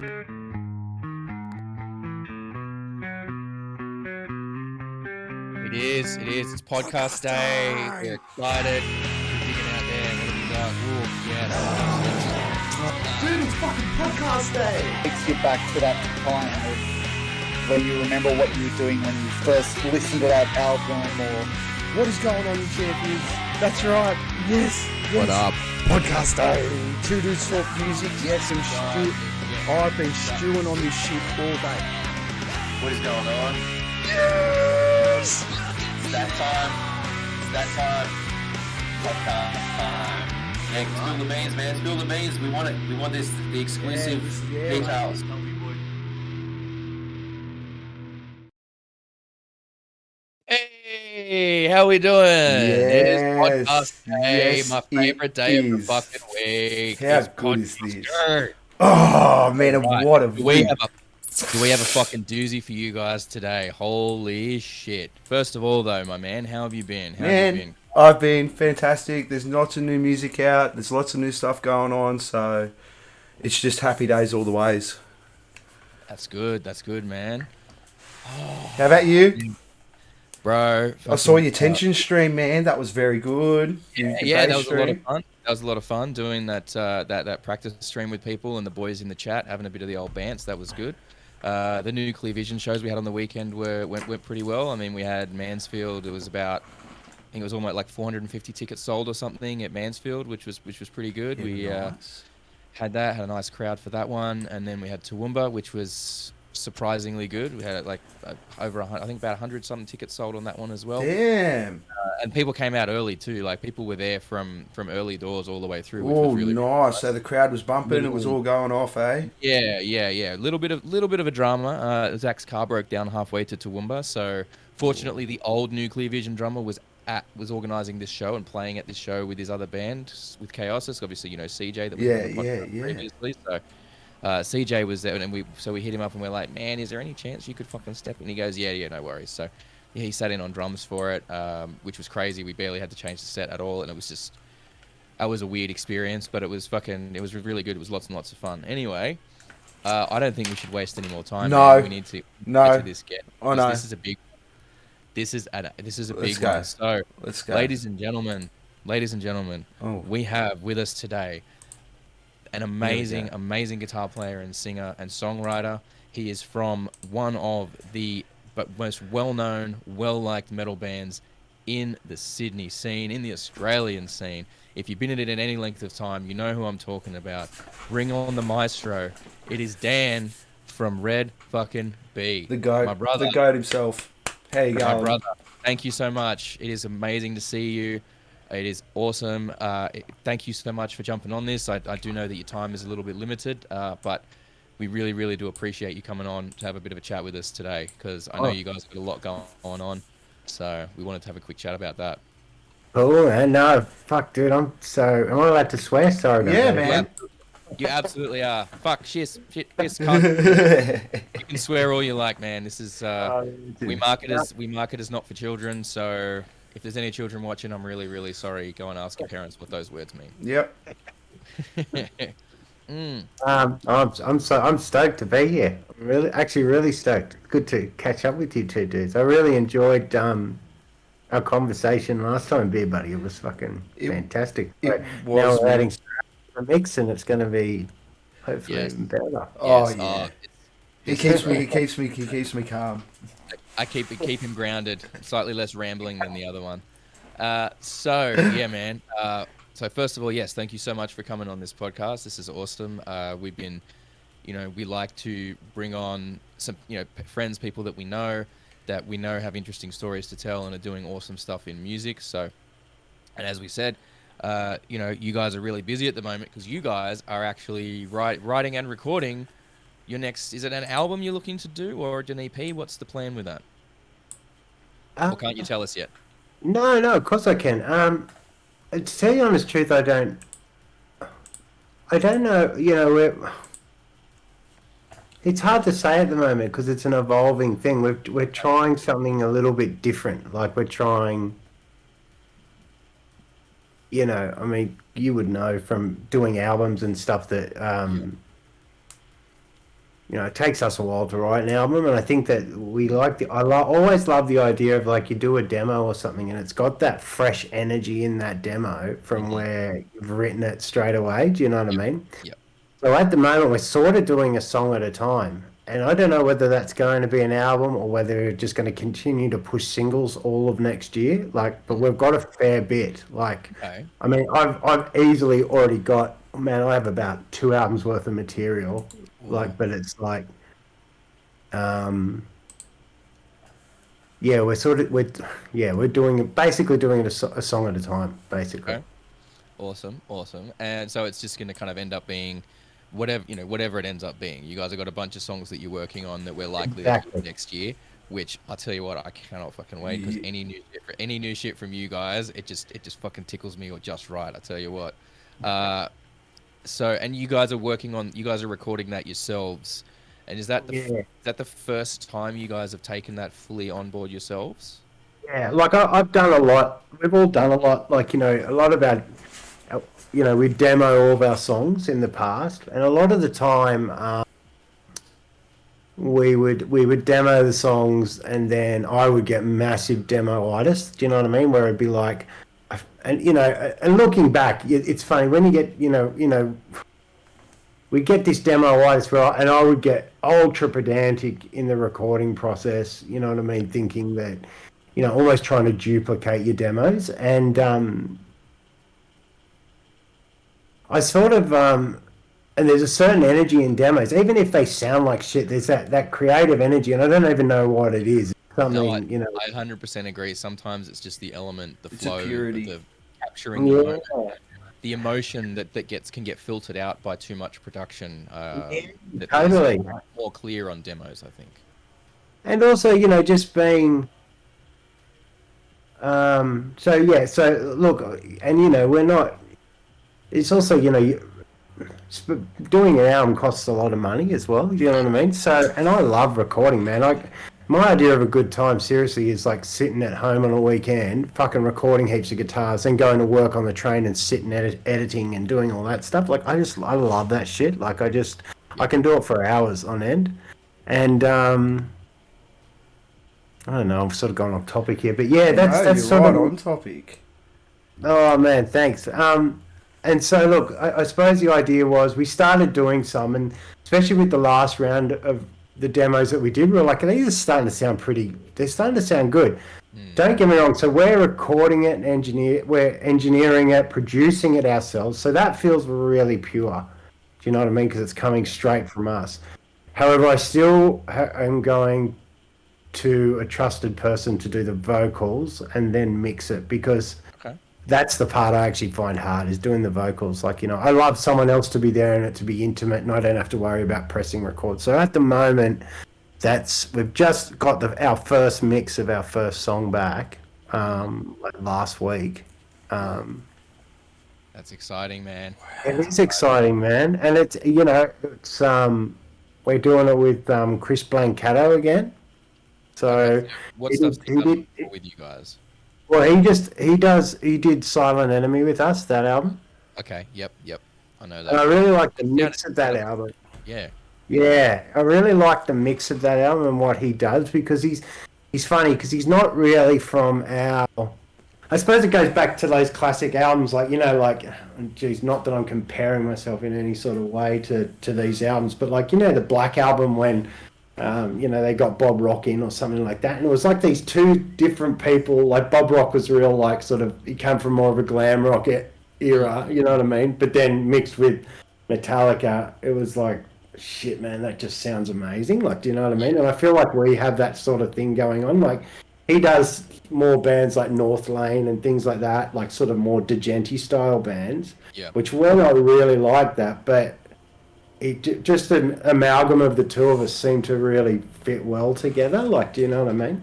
It is. It's podcast day. We're excited. We're digging out there. What have we got? Ooh, yeah. Dude, it's fucking podcast day. Takes you back to that time of when you remember what you were doing when you first listened to that album, or What is going on, you champions? That's right. Yes. What up? Podcast day. Two dudes talk music. Yes, and I've been stewing on this shit all day. What is going on? Yes. It's that time. It's that time. Podcast time. Yeah, spill the beans, man. Spill the beans. We want it. We want this, the exclusive details. Hey, how we doing? It is podcast day, yes, my favorite day of the is. fucking week. How It's good is podcast this? day. Oh man, Right. what a Do we week. have a fucking doozy for you guys today? Holy shit! First of all, though, my man, how have you been? How have you been? Man, I've been fantastic. There's lots of new music out. There's lots of new stuff going on. So it's just happy days all the ways. That's good. That's good, man. How about you? Bro, I saw fucking, your tension stream, man. That was very good. Yeah, that was a lot of fun. That was a lot of fun doing that that practice stream with people and the boys in the chat having a bit of the old bants. That was good. The Nuclear Vision shows we had on the weekend went pretty well. I mean, we had Mansfield. It was about, I think it was almost like 450 tickets sold or something at Mansfield, which was pretty good. Yeah, We had a nice crowd for that one, and then we had Toowoomba, which was surprisingly good. We had like over I think about 100 something tickets sold on that one as well. Damn. And people came out early too. Like people were there from early doors all the way through, which Oh, was really nice. So the crowd was bumping. It was all going off, eh? Yeah. A little bit of a drama. Zach's car broke down halfway to Toowoomba, so fortunately the old Nuclear Vision drummer was organising this show and playing at this show with his other band with Chaosis. Obviously, you know CJ that we had on the podcast previously. So CJ was there, and we hit him up and we're like, man, is there any chance you could fucking step in? He goes, yeah, no worries. So yeah, he sat in on drums for it, which was crazy. We barely had to change the set at all, and it was just, that was a weird experience, but it was really good. It was lots and lots of fun. Anyway, I don't think we should waste any more time. No. Man. We need to get to this. Oh no. This is a big. This is a big go. one. So, Let's go. ladies and gentlemen, Oh. we have with us today an amazing guitar player and singer and songwriter. He is from one of the most well-known, well-liked metal bands in the Sydney scene, in the Australian scene. If you've been in it at any length of time, you know who I'm talking about. Bring on the maestro. It is Dan from Red fucking B. The goat. My brother. The goat himself. How you going? My brother. Thank you so much. It is amazing to see you. It is awesome. Thank you so much for jumping on this. I do know that your time is a little bit limited, but we really, really do appreciate you coming on to have a bit of a chat with us today, because I know you guys got a lot going on. So we wanted to have a quick chat about that. Oh, and no, fuck, dude, am I allowed to swear? Sorry. Yeah, about man. You absolutely are. Fuck, shit, piss, cunt. You can swear all you like, man. This is we mark it as not for children. So if there's any children watching, I'm really, really sorry. Go and ask your parents what those words mean. Yep. I'm stoked to be here. I'm really stoked. Good to catch up with you two dudes. I really enjoyed our conversation last time, Beer Buddy. It was fucking fantastic. It Now was, we're man. adding a mix, and it's going to be hopefully Yes. even better. Oh Yes, yeah. He keeps me calm. I keep him grounded, slightly less rambling than the other one. So yeah, man. So first of all, yes, thank you so much for coming on this podcast. This is awesome. We've been, we like to bring on some, friends, people that we know have interesting stories to tell and are doing awesome stuff in music. So, and as we said, you guys are really busy at the moment because you guys are actually writing and recording your next. Is it an album you're looking to do or an EP? What's the plan with that? Or can't you tell us yet? No, of course I can. To tell you the honest truth, I don't know. It's hard to say at the moment because it's an evolving thing. We're trying something a little bit different. Like we're trying, I mean, you would know from doing albums and stuff that it takes us a while to write an album, and I think that we like always love the idea of like you do a demo or something, and it's got that fresh energy in that demo from where you've written it straight away. Do you know what I mean? Yep. So at the moment, we're sort of doing a song at a time, and I don't know whether that's going to be an album or whether we're just going to continue to push singles all of next year. Like, but we've got a fair bit. Like, Okay. I mean, I've easily already got, man, I have about 2 albums worth of material. Like, but it's like, yeah, we're doing it, basically doing it a song at a time, basically. Okay. Awesome. And so it's just going to kind of end up being whatever it ends up being. You guys have got a bunch of songs that you're working on that we're likely to do next year, which I'll tell you what, I cannot fucking wait, because any new shit from you guys, it just fucking tickles me or just right. I tell you what. So, and you guys are recording that yourselves, and is that the first time you guys have taken that fully on board yourselves? Yeah, like I've done a lot. We've all done a lot. Like, a lot of our, we demo all of our songs in the past, and a lot of the time, we would demo the songs, and then I would get massive demo-itis. Do you know what I mean? Where it'd be like, and and looking back, it's funny when you get, we get this demo-itis, and I would get ultra pedantic in the recording process. You know what I mean? Thinking that, almost trying to duplicate your demos, and I sort of and there's a certain energy in demos, even if they sound like shit. There's that creative energy, and I don't even know what it is. Something, I 100% agree. Sometimes it's just the element, the flow, purity. the capturing the moment, the emotion that can get filtered out by too much production. Totally. More clear on demos, I think. And also, just being. So look, and we're not. It's also, doing an album costs a lot of money as well. You know what I mean? So, and I love recording, man. My idea of a good time, seriously, is like sitting at home on a weekend, fucking recording heaps of guitars, then going to work on the train and sitting editing and doing all that stuff. Like, I love that shit. Like, I can do it for hours on end. And, I don't know, I've sort of gone off topic here, but yeah, that's you're sort right of on topic. Oh man, thanks. And so look, I suppose the idea was we started doing some, and especially with the last round of the demos that we did, we were like, these are starting to sound they're starting to sound good. Don't get me wrong. So we're recording it and we're engineering it, producing it ourselves. So that feels really pure. Do you know what I mean? Because it's coming straight from us. However, I still am going to a trusted person to do the vocals and then mix it, because that's the part I actually find hard, is doing the vocals. Like, I love someone else to be there and it to be intimate, and I don't have to worry about pressing record. So at the moment, we've just got our first mix of our first song back, like last week. That's exciting, man. It is exciting, man, and it's we're doing it with Chris Blancato again. So what stuff's he done with you guys? Well, he did Silent Enemy with us, that album. Okay, yep, I know that. And I really like the mix of that album. Yeah, I really like the mix of that album and what he does, because he's funny, because he's not really from our. I suppose it goes back to those classic albums, like, geez, not that I'm comparing myself in any sort of way to these albums, but like, the Black Album when. They got Bob Rock in or something like that, and it was like these two different people. Like, Bob Rock was real, like, sort of, he came from more of a glam rock era, you know what I mean? But then mixed with Metallica, it was like, shit, man, that just sounds amazing. Like, do you know what I mean? And I feel like we have that sort of thing going on. Like, he does more bands like North Lane and things like that, like sort of more Degenti style bands, which we're not really like that, but just an amalgam of the two of us seemed to really fit well together. Like, do you know what I mean?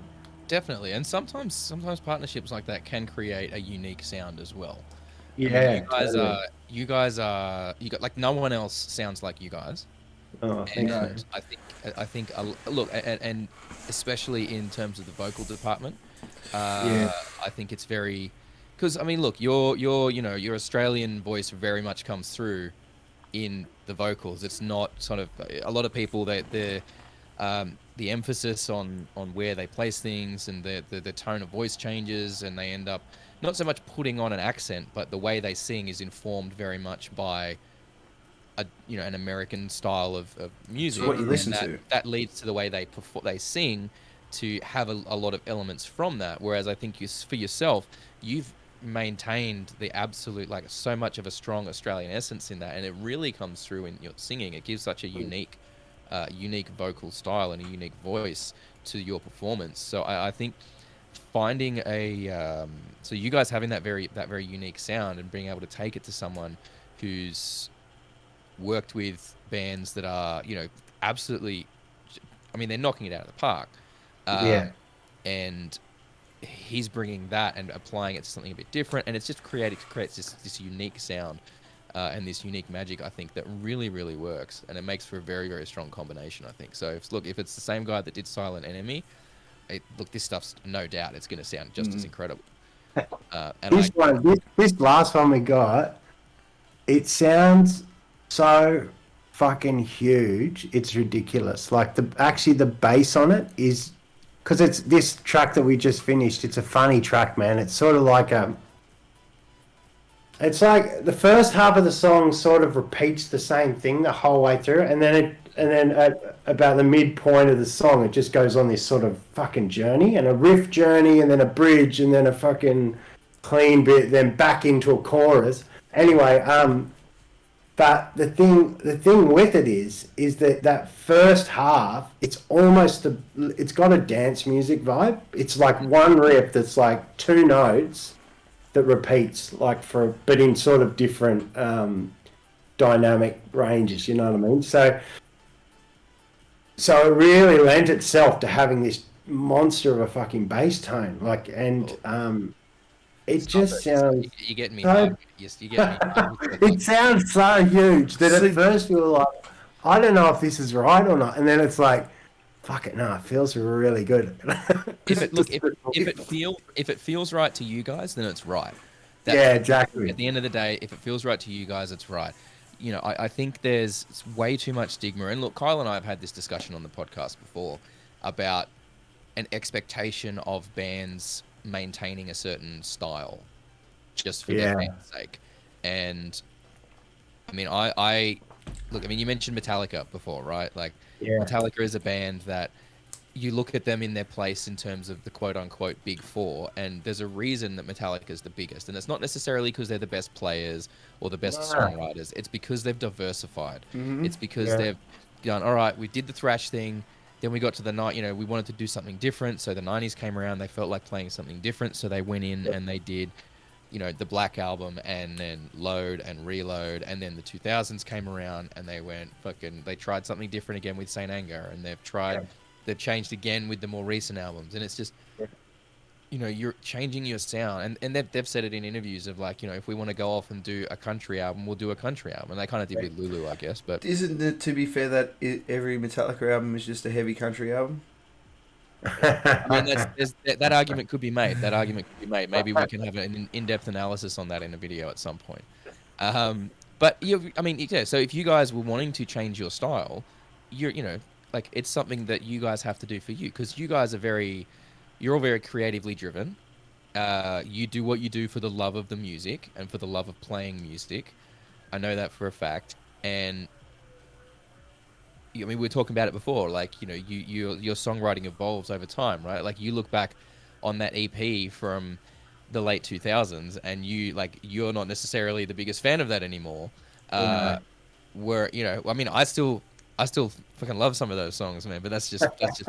Definitely, and sometimes partnerships like that can create a unique sound as well. Yeah, you guys are like, no one else sounds like you guys. Oh, thanks. And I think look, and especially in terms of the vocal department, I think it's very, because I mean, look, your Australian voice very much comes through. in the vocals. It's not sort of a lot of people the emphasis on where they place things and the tone of voice changes, and they end up not so much putting on an accent, but the way they sing is informed very much by an American style of music, what you and listen that to. that leads to the way they sing to have a lot of elements from that. Whereas I think for yourself, you've maintained the absolute, like, so much of a strong Australian essence in that, and it really comes through in your singing. It gives such a unique vocal style and a unique voice to your performance. So I think finding so you guys having that very unique sound and being able to take it to someone who's worked with bands that are, absolutely, I mean, they're knocking it out of the park. Yeah. And he's bringing that and applying it to something a bit different, and it's just creates this unique sound, and this unique magic, I think, that really, really works, and it makes for a very, very strong combination, I think. So if it's the same guy that did Silent Enemy, this stuff's no doubt it's going to sound just as incredible. And This last one we got, it sounds so fucking huge. It's ridiculous. Like the bass on it is, because it's this track that we just finished. It's a funny track, man. It's sort of like it's like the first half of the song sort of repeats the same thing the whole way through, and then at about the midpoint of the song, it just goes on this sort of fucking journey, and a riff journey, and then a bridge, and then a fucking clean bit, then back into a chorus. Anyway, but the thing with it is that first half, it's almost it's got a dance music vibe. It's like one riff that's like two notes that repeats, like but in sort of different dynamic ranges. You know what I mean? So it really lent itself to having this monster of a fucking bass tone, like, and it just sounds. You're getting me. So, Yes, you get me. it sounds so huge that at first you were like, I don't know if this is right or not, and then it's like, fuck it, no, it feels really good. If it feels right to you guys, then it's right. Yeah, exactly. At the end of the day, if it feels right to you guys, it's right. I think there's way too much stigma. And look, Kyle and I have had this discussion on the podcast before about an expectation of bands maintaining a certain style just for their fans' sake. And I mean, look, I mean, you mentioned Metallica before, right? Like, Metallica is a band that you look at them in their place in terms of the quote-unquote big four, and there's a reason that Metallica is the biggest, and it's not necessarily because they're the best players or the best songwriters. It's because they've diversified. It's because they've gone, all right, we did the thrash thing, then we got to the night, we wanted to do something different, so the 90s came around, they felt like playing something different, so they went in and they did the Black Album, and then Load and Reload, and then the 2000s came around and they tried something different again with Saint Anger, and they've changed again with the more recent albums, and it's just you're changing your sound, and they've said it in interviews of like, if we want to go off and do a country album, we'll do a country album, and they kind of did with Lulu, I guess. But isn't it, to be fair, that every Metallica album is just a heavy country album? I mean, that argument could be made. Maybe we can have an in-depth analysis on that in a video at some point. But I mean, yeah. So if you guys were wanting to change your style, like, it's something that you guys have to do for you, because you guys you're all very creatively driven. You do what you do for the love of the music and for the love of playing music. I know that for a fact. And I mean, we were talking about it before, like, your songwriting evolves over time, right? Like, you look back on that EP from the late 2000s, and you're not necessarily the biggest fan of that anymore. Where, I mean, I still fucking love some of those songs, man, but that's just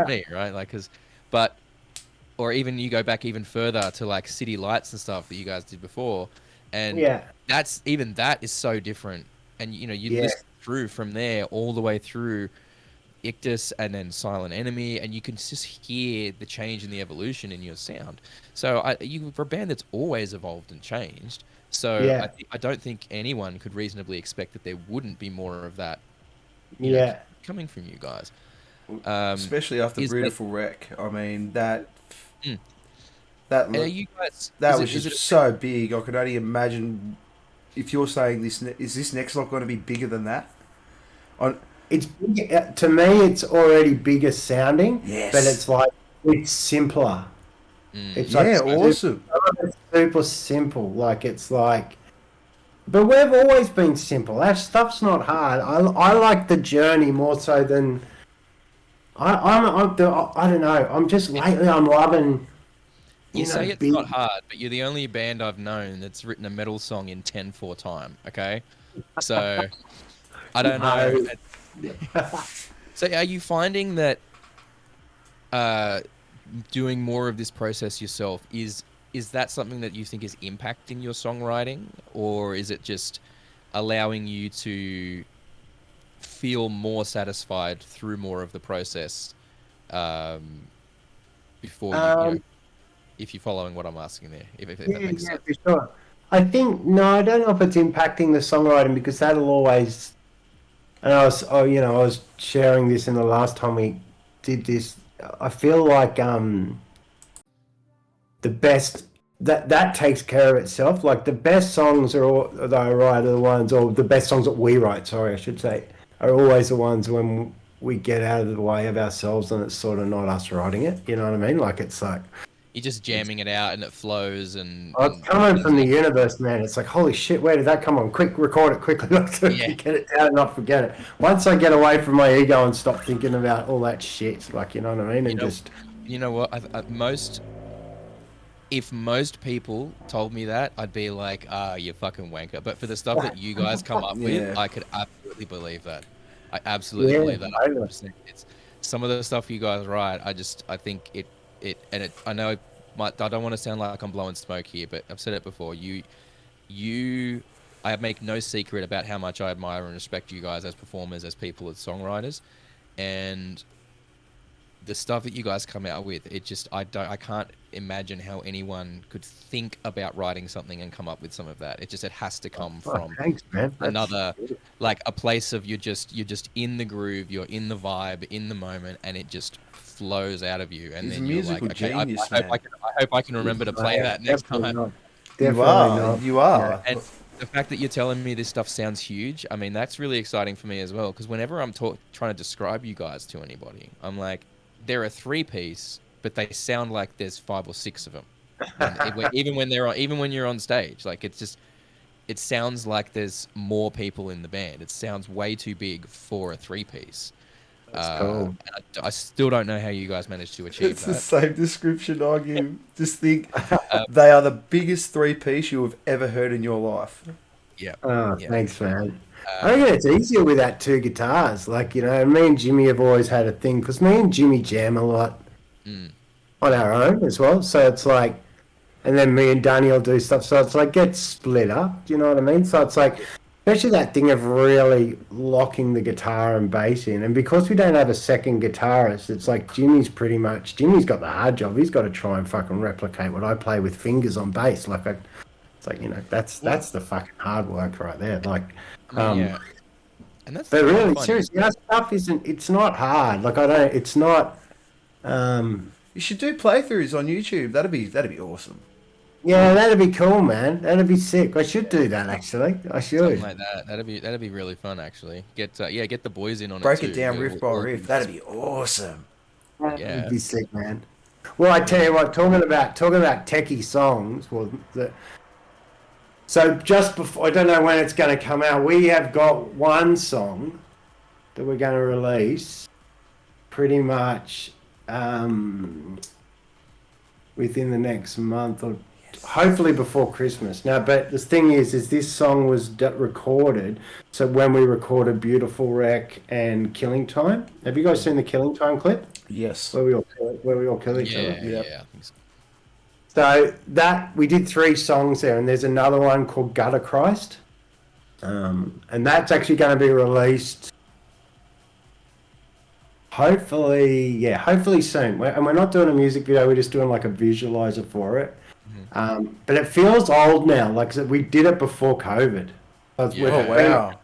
me, right? Like, or even you go back even further to like City Lights and stuff that you guys did before, and that is so different. And you listen through from there all the way through Ictus and then Silent Enemy, and you can just hear the change and the evolution in your sound. So for a band that's always evolved and changed, so I don't think anyone could reasonably expect that there wouldn't be more of that coming from you guys. Especially after Beautiful Wreck. I mean, that you guys, was just so big. I could only imagine if you're saying this, is this next lot going to be bigger than that? On It's big, to me. It's already bigger sounding, Yes. but it's like it's simpler. It's yeah, like awesome. super simple. Like it's like, but we've always been simple. That stuff's not hard. I like the journey more so than I don't know. I'm just lately I'm loving. You know, say it's big. not hard, but you're the only band I've known that's written a metal song in 10/4 time. Okay, so I don't know. So are you finding that doing more of this process yourself is that something that you think is impacting your songwriting, or is it just allowing you to feel more satisfied through more of the process before you know, if you're following what I'm asking there, if that makes sense. For sure. I think no, I don't know if it's impacting the songwriting because that'll always. And I was, I was sharing this in the last time we did this. I feel like the best that takes care of itself. Like the best songs that I write are the ones, or the best songs that we write. Sorry, I should say, are always the ones when we get out of the way of ourselves and it's sort of not us writing it. You know what I mean? Like it's like. You're just jamming it out and it flows It's coming from the universe, man. It's like, holy shit, where did that come on? Quick, record it quickly so I can get it down and not forget it. Once I get away from my ego and stop thinking about all that shit, like, you know what I mean? And you know what? If most people told me that, I'd be like, you fucking wanker. But for the stuff that you guys come up with, I could absolutely believe that. I absolutely believe that. 100%. It's some of the stuff you guys write. I think I know I don't want to sound like I'm blowing smoke here, but I've said it before. I make no secret about how much I admire and respect you guys as performers, as people, as songwriters, and the stuff that you guys come out with. I can't imagine how anyone could think about writing something and come up with some of that. It has to come from thanks, man. another, like a place of you're just in the groove, you're in the vibe, in the moment, and it just flows out of you. And He's then a you're musical like, okay, genius, I hope I can remember to play that next time. You are. Yeah. And the fact that you're telling me this stuff sounds huge, I mean, that's really exciting for me as well. Because whenever I'm trying to describe you guys to anybody, I'm like, they're a 3-piece, but they sound like there's 5 or 6 of them. even when you're on stage, like it sounds like there's more people in the band. It sounds way too big for a 3-piece. That's cool. I still don't know how you guys managed to achieve It's that. the same description I give. Just think, they are the biggest 3-piece you have ever heard in your life. Yeah. Thanks, man. I think it's easier with that 2 guitars. Like, me and Jimmy have always had a thing because me and Jimmy jam a lot on our own as well. So it's like, and then me and Danny will do stuff. So it's like gets split up. Do you know what I mean? So it's like, especially that thing of really locking the guitar and bass in. And because we don't have a second guitarist, it's like Jimmy's got the hard job. He's got to try and fucking replicate what I play with fingers on bass. It's like, that's the fucking hard work right there. Like, And that's but really, seriously, that stuff it's not hard. Like, it's not, You should do playthroughs on YouTube. That'd be awesome. yeah, that'd be cool, man. That'd be sick. I should do that, actually. I should. Something like that. That'd be really fun, actually. Get the boys in on Break it it too. down riff by riff. That'd be awesome. That'd be sick, man. Well, I tell you what, talking about techie songs, so just before, I don't know when it's going to come out, we have got one song that we're going to release pretty much within the next month or hopefully before Christmas. Now, but the thing is this song was recorded, so when we recorded Beautiful Wreck and Killing Time. Have you guys seen the Killing Time clip? Yes. Where we all kill each other? Yeah, I think so. So that we did 3 songs there, and there's another one called Gutter Christ, and that's actually going to be released. Hopefully soon. And we're not doing a music video; we're just doing like a visualizer for it. But it feels old now. Like we did it before COVID. Wow!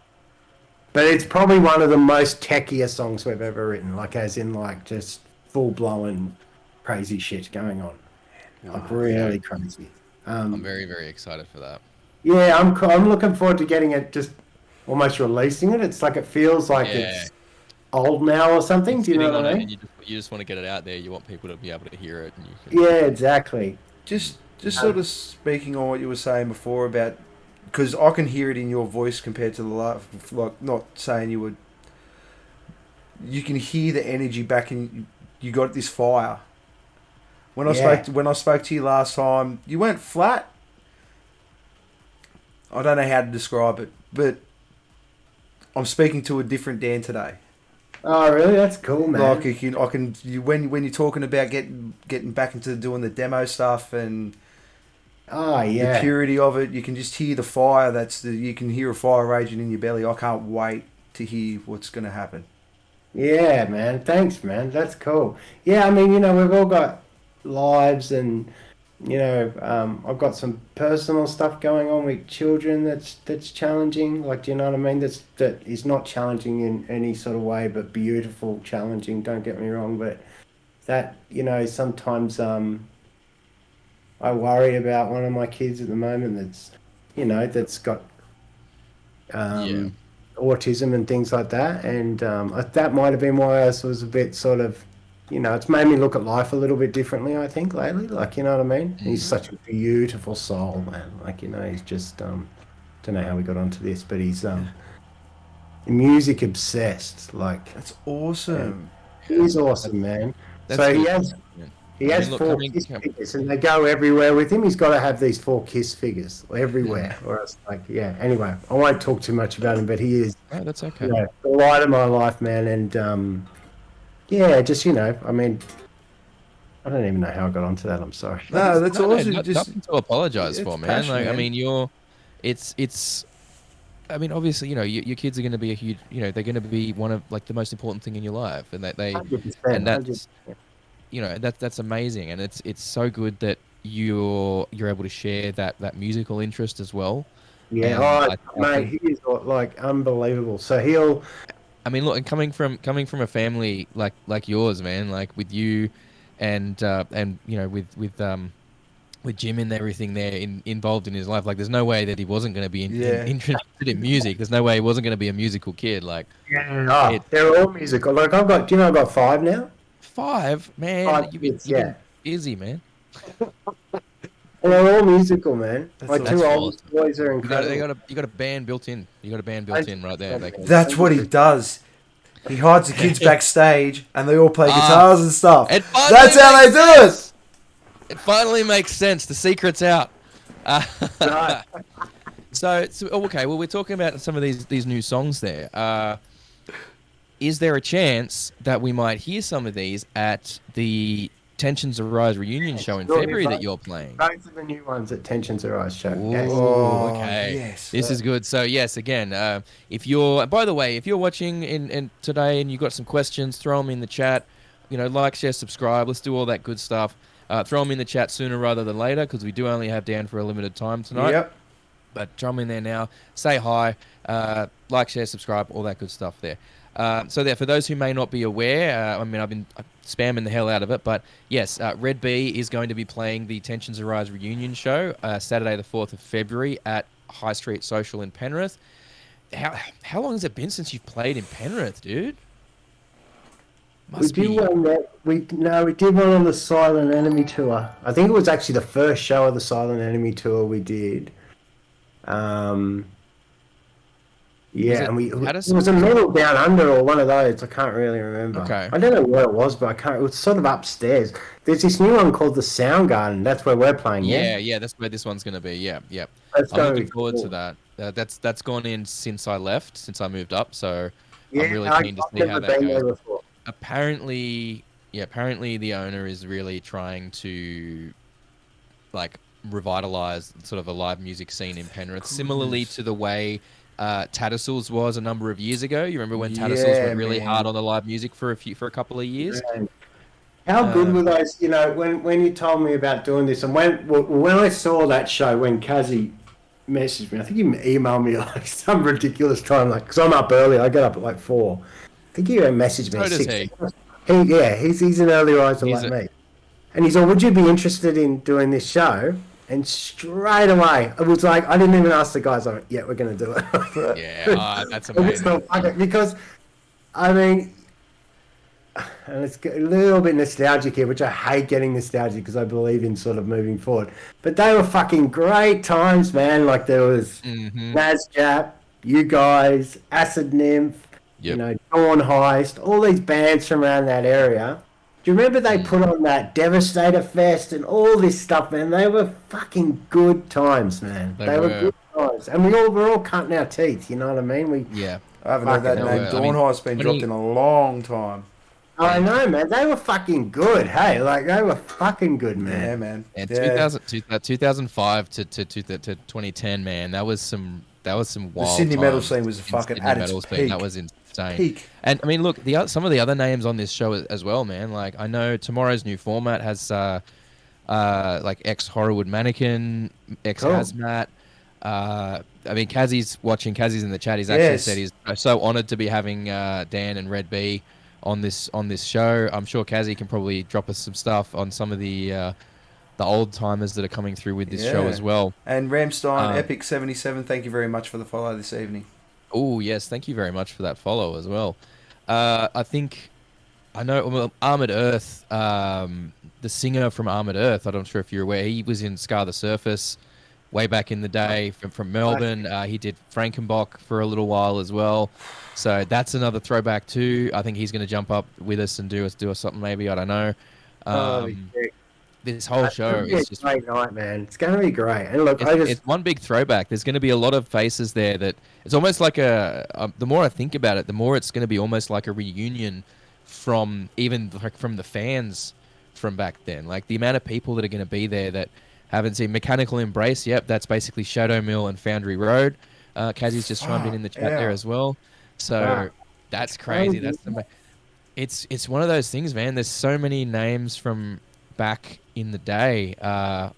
But it's probably one of the most techiest songs we've ever written. Like as in like just full blown crazy shit going on. Like really crazy. I'm very, very excited for that. Yeah, I'm looking forward to getting it, just almost releasing it. It's like it feels like Yeah. it's old now or something. Been Do you know sitting what on I it, mean? and you just want to get it out there. You want people to be able to hear it, and you can. Yeah, exactly. Just sort of speaking on what you were saying before about, because I can hear it in your voice compared to the last. Like, not saying you would. You can hear the energy back in. You got this fire. Yeah. When I spoke to you last time, you went flat. I don't know how to describe it, but I'm speaking to a different Dan today. Oh, really? That's cool, man. Like when you're talking about getting back into doing the demo stuff and Oh, the yeah. purity of it, you can just hear the fire. You can hear a fire raging in your belly. I can't wait to hear what's going to happen. Yeah, man. Thanks, man. That's cool. Yeah, I mean, we've all got lives, and I've got some personal stuff going on with children that's challenging. Like, do you know what I mean? That is not challenging in any sort of way, but beautiful, challenging. Don't get me wrong, but that sometimes I worry about one of my kids at the moment that's got Yeah. autism and things like that, and that might have been why I was a bit sort of, it's made me look at life a little bit differently, I think, lately. Like, you know what I mean? He's such a beautiful soul, man. Like, he's just don't know how we got onto this, but he's music obsessed. Like, That's awesome. he's awesome, man. That's So good. he has Yeah. he I has mean, look, four coming- Kiss com- figures, and they go everywhere with him. He's got to have these 4 Kiss figures everywhere, or else, like, yeah. Anyway, I won't talk too much about him, but he is, Oh, that's okay. the light of my life, man. And yeah, just I mean, I don't even know how I got onto that. I'm sorry. No, that's No, awesome. nothing to apologize It's for, man. passion, Like, I man. mean, it's. I mean, obviously, your kids are going to be a huge. They're going to be one of like the most important thing in your life, and that they, 100%, and that's 100%. that's amazing, and it's so good that you're able to share that musical interest as well. Yeah, And I mate, think, he is like unbelievable. So I mean, look, and coming from a family like yours, man, like with you, and with Jim and everything there involved in his life, like there's no way that he wasn't going to be Yeah. interested in music. There's no way he wasn't going to be a musical kid. Like they're all musical. Like, I've got 5 now. 5, man, 5 you've been, kids, you've yeah. been busy, man. And they're all musical, man. That's My awesome. 2 oldest boys are You got incredible. a band built in. You got a band built in right there. Like, That's what he does. He hides the kids backstage, and they all play guitars and stuff. it finally That's how they makes do it. sense. It finally makes sense. The secret's out. Right. So okay. Well, we're talking about some of these new songs there. Is there a chance that we might hear some of these at the Tensions Arise reunion show in Sure, February if I- that you're playing? Both of the new ones at Tensions Arise show. Yes. Ooh, okay. yes. This is good. So yes, again, if you're, by the way, if you're watching in today and you've got some questions, throw them in the chat. Like, share, subscribe. Let's do all that good stuff. Throw them in the chat sooner rather than later, because we do only have Dan for a limited time tonight. Yep. But throw them in there now. Say hi. Like, share, subscribe. All that good stuff there. So there, for those who may not be aware, I mean, I've been spamming the hell out of it, but yes, Red Bee is going to be playing the Tensions Arise reunion show Saturday the 4th of February at High Street Social in Penrith. How long has it been since you've played in Penrith, dude? We did one we did one on the Silent Enemy tour. I think it was actually the first show of the Silent Enemy tour we did. Yeah, it and it Patterson? was a Metal Down Under or one of those. I can't really remember. Okay. I don't know where it was, but I can't. It was sort of upstairs. There's this new one called the Soundgarden. That's where we're playing. Yeah, that's where this one's going to be. Yeah. That's I'm gonna looking be forward cool. to that. That's gone in since I left, since I moved up. So Yeah, I'm really keen to I've see how never that been there goes. before. Apparently the owner is really trying to like revitalize sort of a live music scene in Penrith, similarly to the way Tattersalls was a number of years ago. You remember when Tattersalls Yeah, went really man. hard on the live music for a couple of years? Man. How good were those? When you told me about doing this, and when I saw that show, when Kazi messaged me, I think he emailed me like some ridiculous time, like, because I'm up early, I get up at like 4. I think he messaged me So at does 6. He's an early riser He's like me, and he's like, "Would you be interested in doing this show?" And straight away, it was like, I didn't even ask the guys, like, yeah, we're going to do it. Yeah, that's It was amazing. not fucking- because, I mean, and it's a little bit nostalgic here, which I hate getting nostalgic because I believe in sort of moving forward. But they were fucking great times, man. Like there was Mm-hmm. Nazjap, you guys, Acid Nymph, Yep. Dawn Heist, all these bands from around that area. Do you remember they put on that Devastator Fest and all this stuff, man? They were fucking good times, man. They Were were. good times, and we're all cutting our teeth. You know what I mean? Yeah. I haven't heard that Fucking name. hell, I Dawn mean, High's been 20 dropped in a long time. I know, man. They were fucking good. Hey, like they were fucking good, man. Yeah, man. And Yeah. 2005 to 2010, man, that was some wild The Sydney metal times scene was in fucking Sydney at its metal scene. peak. That was insane. Peak. And I mean, look, some of the other names on this show as well, man. Like I know Tomorrow's New Format has like ex Horrorwood Mannequin, ex Hazmat. I mean, Kazzy's in the chat. He's actually Yes. said he's so honored to be having Dan and Red B on this show. I'm sure Kazzy can probably drop us some stuff on some of the old timers that are coming through with this show Yeah. as well. And Ramstein, Um, Epic 77, thank you very much for the follow this evening. Oh yes, thank you very much for that follow as well. I think I know Armored Earth, the singer from Armored Earth. I'm not sure if you're aware. He was in Scar the Surface way back in the day from Melbourne. He did Frankenbach for a little while as well. So that's another throwback too. I think he's going to jump up with us and do something maybe. I don't know. This whole show is just great night, man. It's going to be great. And look, it's one big throwback. There's going to be a lot of faces there that it's almost like the more I think about it, the more it's going to be almost like a reunion from even like from the fans from back then. Like the amount of people that are going to be there that haven't seen Mechanical Embrace. Yep, that's basically Shadow Mill and Foundry Road. Kazzy's just chimed in the chat there as well. So that's crazy. It's one of those things, man. There's so many names from back in the day. I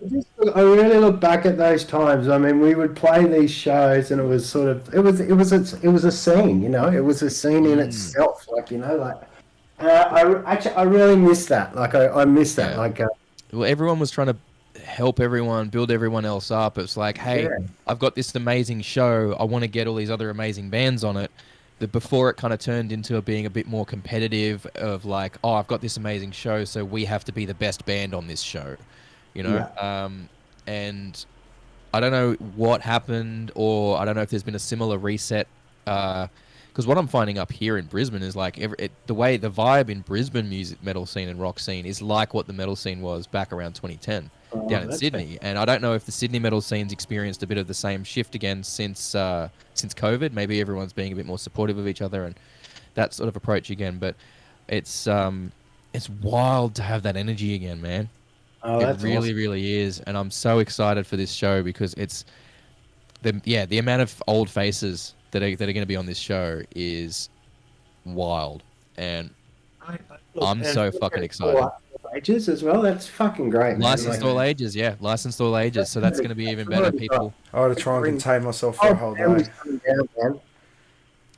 really look back at those times. I mean, we would play these shows, and it was sort of it was a scene, you know. It was a scene in itself, like you know, like. I really miss that. Like I miss that. Yeah. Like Well, everyone was trying to help everyone, build everyone else up. It's like, hey, I've got this amazing show. I want to get all these other amazing bands on it. But before it kind of turned into being a bit more competitive of like, oh, I've got this amazing show, so we have to be the best band on this show, you know? And I don't know what happened, or I don't know if there's been a similar reset. Because what I'm finding up here in Brisbane is like the vibe in Brisbane music metal scene and rock scene is like what the metal scene was back around 2010 down in Sydney. And I don't know if the Sydney metal scene's experienced a bit of the same shift again since COVID. Maybe everyone's being a bit more supportive of each other and that sort of approach again. But it's wild to have that energy again, man. It really, really is. And I'm so excited for this show because it's the amount of old faces that are going to be on this show is wild, and I'm so fucking excited. Ages as well. That's fucking great. Licensed all ages, yeah, licensed all ages. So that's going to be even better. People, I ought to try and contain myself for a whole day.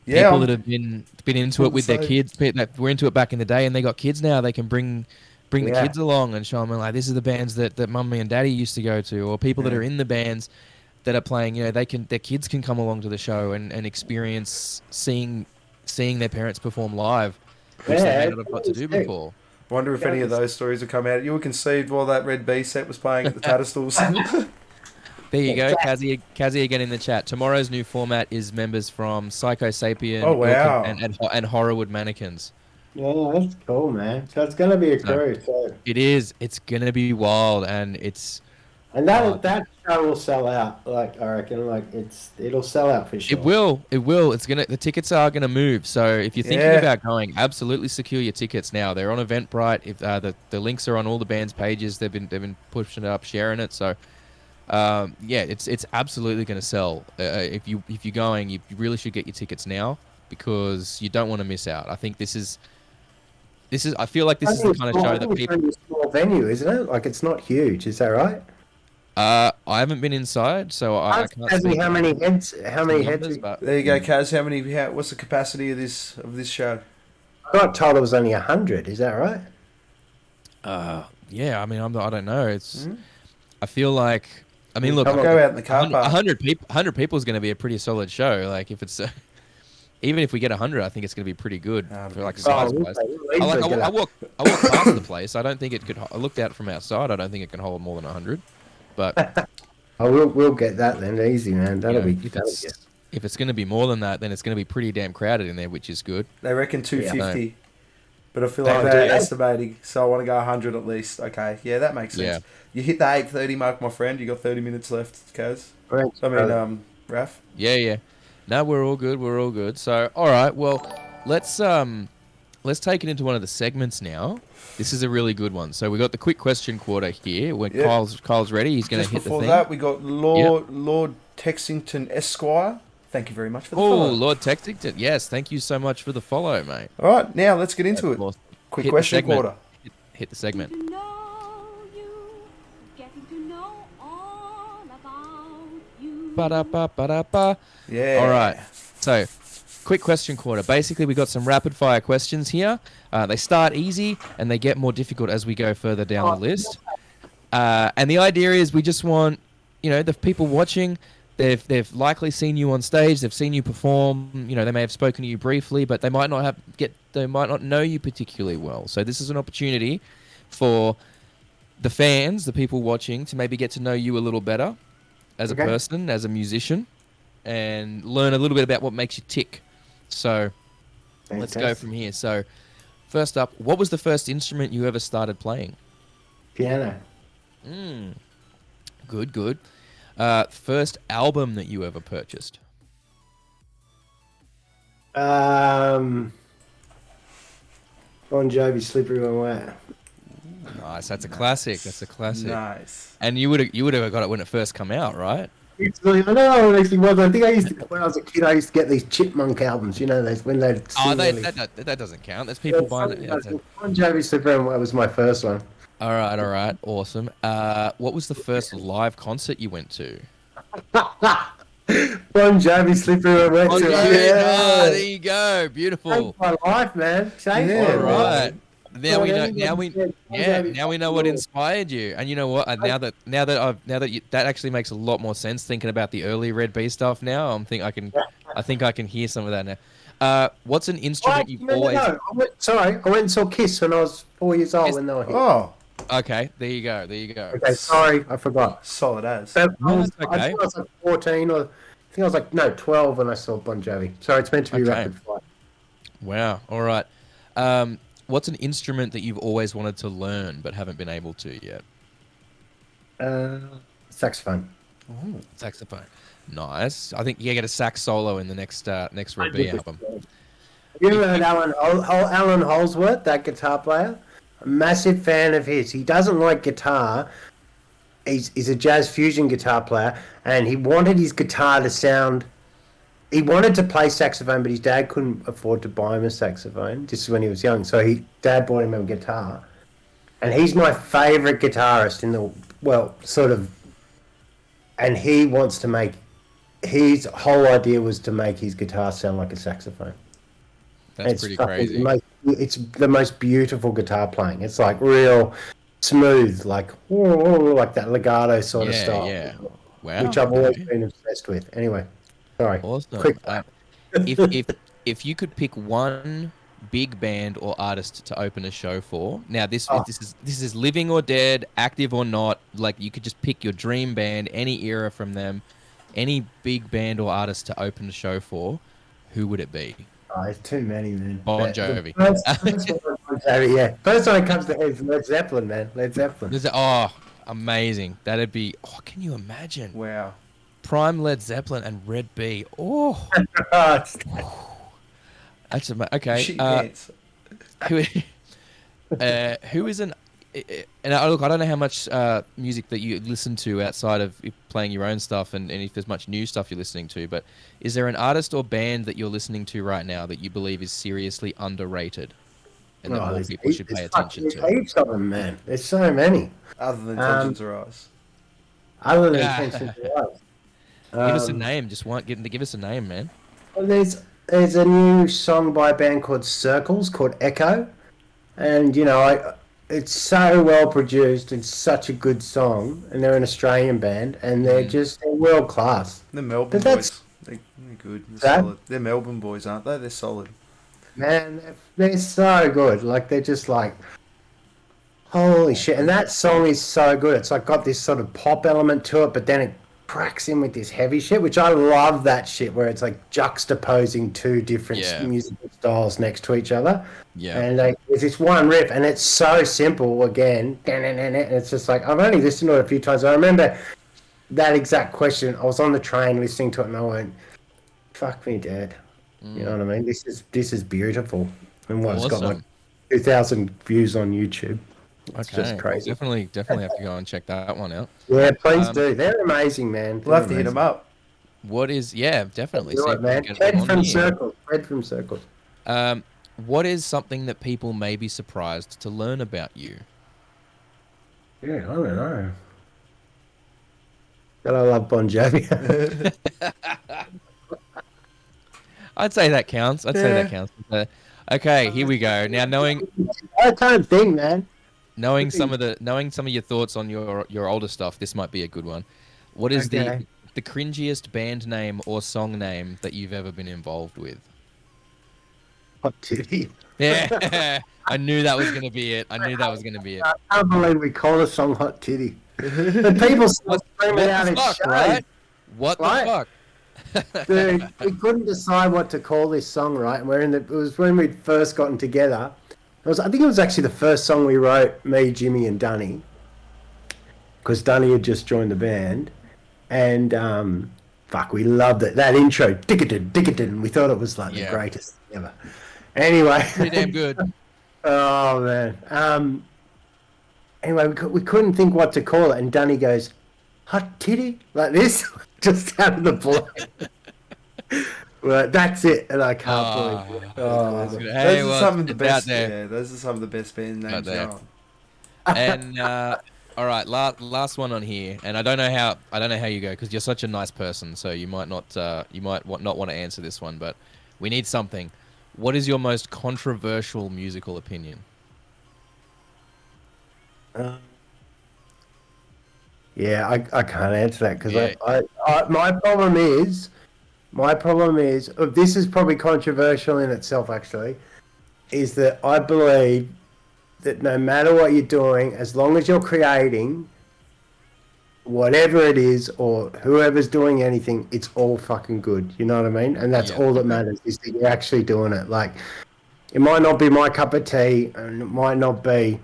Yeah, people that have been into it with their kids, that were into it back in the day, and they got kids now. They can bring the kids along and show them like this is the bands that mummy and daddy used to go to, or people that are in the bands that are playing, you know, their kids can come along to the show and experience seeing their parents perform live, which they may not have got to do before. Wonder if any of those stories have come out. You were conceived while that Red B set was playing at the Tatterstools. There you go, Kazzy again in the chat. Tomorrow's New Format is members from Psycho Sapien and Horrorwood Mannequins. Yeah, that's cool, man. So it's going to be a crew. So. It is. It's going to be wild, and it's... And that show will sell out. Like I reckon, like it'll sell out for sure. It will. The tickets are gonna move. So if you're thinking about going, absolutely secure your tickets now. They're on Eventbrite. If the links are on all the band's pages, they've been pushing it up, sharing it. So it's absolutely gonna sell. If you're going, you really should get your tickets now because you don't want to miss out. I think this is. I feel like this is the kind of show that people. It's a small venue, isn't it? Like it's not huge. Is that right? I haven't been inside, so I can't speak. How many heads? There you go, Kaz. What's the capacity of this show? I got told it was only 100. Is that right? Yeah. I mean, I don't know. It's I feel like, I mean, look, Come on. Go out in the car park. 100 people is going to be a pretty solid show. Like if it's even if we get 100, I think it's going to be pretty good for like size wise. I walk past the place. I don't think it could. I looked out from outside. I don't think it can hold more than 100. But we'll get that then, easy, man. That'll be. If it's going to be more than that, then it's going to be pretty damn crowded in there, which is good. They reckon 250. Yeah. But I feel like they're estimating, so I want to go 100 at least. Okay, yeah, that makes sense. Yeah. You hit the 8:30 mark, my friend. You got 30 minutes left, Kaz. Raph. Yeah. No, we're all good. We're all good. So, all right. Well, let's take it into one of the segments now. This is a really good one. So we got the quick question quarter here. When Kyle's ready, he's going to hit the thing. Before that, we got Lord Texington Esquire. Thank you very much for the follow. Oh, Lord Textington. Yes, thank you so much for the follow, mate. All right, now let's get into it. Awesome. Quick question quarter. Hit the segment. Ba-da-ba-ba-da-ba. Yeah. All right. So, quick question quarter. Basically, we got some rapid fire questions here. They start easy and they get more difficult as we go further down the list. And the idea is we just want, the people watching. They've likely seen you on stage. They've seen you perform. They may have spoken to you briefly, but they might not know you particularly well. So this is an opportunity for the fans, the people watching, to maybe get to know you a little better as a person, as a musician, and learn a little bit about what makes you tick. So let's go from here. So first up, what was the first instrument you ever started playing? Piano. Good. First album that you ever purchased? Bon Jovi, Slippery When Wet. Nice. That's a classic. That's a classic. Nice. And you would have got it when it first came out, right? I know it actually was. I think when I was a kid, I used to get these Chipmunk albums. Those when they'd. That doesn't count. There's people buying it. Bon Jovi, Slippery When Wet was my first one. All right, awesome. What was the first live concert you went to? Bon Jovi, Slippery When Wet. There you go. Beautiful. Changed my life, man. All right. Now we know what inspired you, and you know what? Now that that actually makes a lot more sense. Thinking about the early Red B stuff now, I think I can hear some of that now. What's an instrument you've always? I went and saw Kiss when I was 4 years old when they were here. Oh. Okay, there you go. Okay, sorry, I forgot. Solid as. I was like 14 or I think I was 12 when I saw Bon Jovi. Sorry, it's meant to be rapid fire. Wow. All right. What's an instrument that you've always wanted to learn but haven't been able to yet? Saxophone. Ooh, saxophone. Nice. I think you get a sax solo in the next Red B album. Have you ever heard Alan Holsworth, that guitar player? A massive fan of his. He doesn't like guitar. He's a jazz fusion guitar player, and he wanted his guitar to sound. He wanted to play saxophone, but his dad couldn't afford to buy him a saxophone. This is when he was young, so dad bought him a guitar, and he's my favorite guitarist And he wants to make. His whole idea was to make his guitar sound like a saxophone. That's pretty crazy. It's the most beautiful guitar playing. It's like real smooth, like that legato sort of style. Yeah, wow. Which I've always been obsessed with. Anyway, sorry. Awesome. Quick. If you could pick one big band or artist to open a show for, now this is living or dead, active or not. Like you could just pick your dream band, any era from them, any big band or artist to open a show for. Who would it be? Oh, it's too many, man. Bon Jovi. Yeah. First one that comes to head is Led Zeppelin, man. Led Zeppelin. Oh, amazing. That'd be... Oh, can you imagine? Wow. Prime Led Zeppelin and Red B. Oh. That's okay. Who is an... And look, I don't know how much music that you listen to outside of playing your own stuff and if there's much new stuff you're listening to, but is there an artist or band that you're listening to right now that you believe is seriously underrated and that more people should pay attention to? Heaps of them, man. There's so many. Other than Tensions Arise. Other than Tensions Arise. Give us a name. Give us a name, man. Well, there's a new song by a band called Circles called Echo. And, it's so well produced and such a good song, and they're an Australian band, and they're world class. The Melbourne But that's boys. They're good. They're that solid. They're Melbourne boys, aren't they? They're solid. man, they're so good. Like they're just like holy shit. And that song is so good. It's like got this sort of pop element to it, but then it cracks in with this heavy shit, which I love that shit where it's like juxtaposing two different musical styles next to each other. Yeah. And there's this one riff, and it's so simple again. And it's just like, I've only listened to it a few times. I remember that exact question. I was on the train listening to it, and I went, fuck me, Dad. You know what I mean? This is beautiful. And what, it's got like 2,000 views on YouTube. It's just crazy. Definitely have to go and check that one out. Yeah, please do. They're amazing, man. We'll have to hit them up. What is? Yeah, definitely. Do it, man. Ted from Circles. Ted from Circles. What is something that people may be surprised to learn about you? Yeah, I don't know. That I love Bon Jovi. I'd say that counts. Okay, here we go. Now, I can't think, man. knowing some of your thoughts on your older stuff, this might be a good one. What is the cringiest band name or song name that you've ever been involved with? Hot Titty. Yeah, I knew that was going to be it. I can't believe we call a song Hot Titty. The people start screaming out in shame. Right? What the fuck? Dude, we couldn't decide what to call this song, right? And it was when we'd first gotten together. I think it was actually the first song we wrote, me, Jimmy, and Dunny, because Dunny had just joined the band, and we loved it. That intro, Dickerton, we thought it was like the greatest ever. Anyway, pretty damn good. Oh man. Anyway, we couldn't think what to call it, and Dunny goes, "Hot Titty," like this, just out of the blue. Well, that's it, and I can't believe it. Hey, those are some of the best. Yeah, those are some of the best band names going. And all right, last one on here, and I don't know how you go because you're such a nice person, so you might not want to answer this one, but we need something. What is your most controversial musical opinion? Yeah, I can't answer that because my problem is this is probably controversial in itself actually, is that I believe that no matter what you're doing, as long as you're creating whatever it is or whoever's doing anything, it's all fucking good. You know what I mean? And that's all that matters, is that you're actually doing it. Like, it might not be my cup of tea, and it might not be,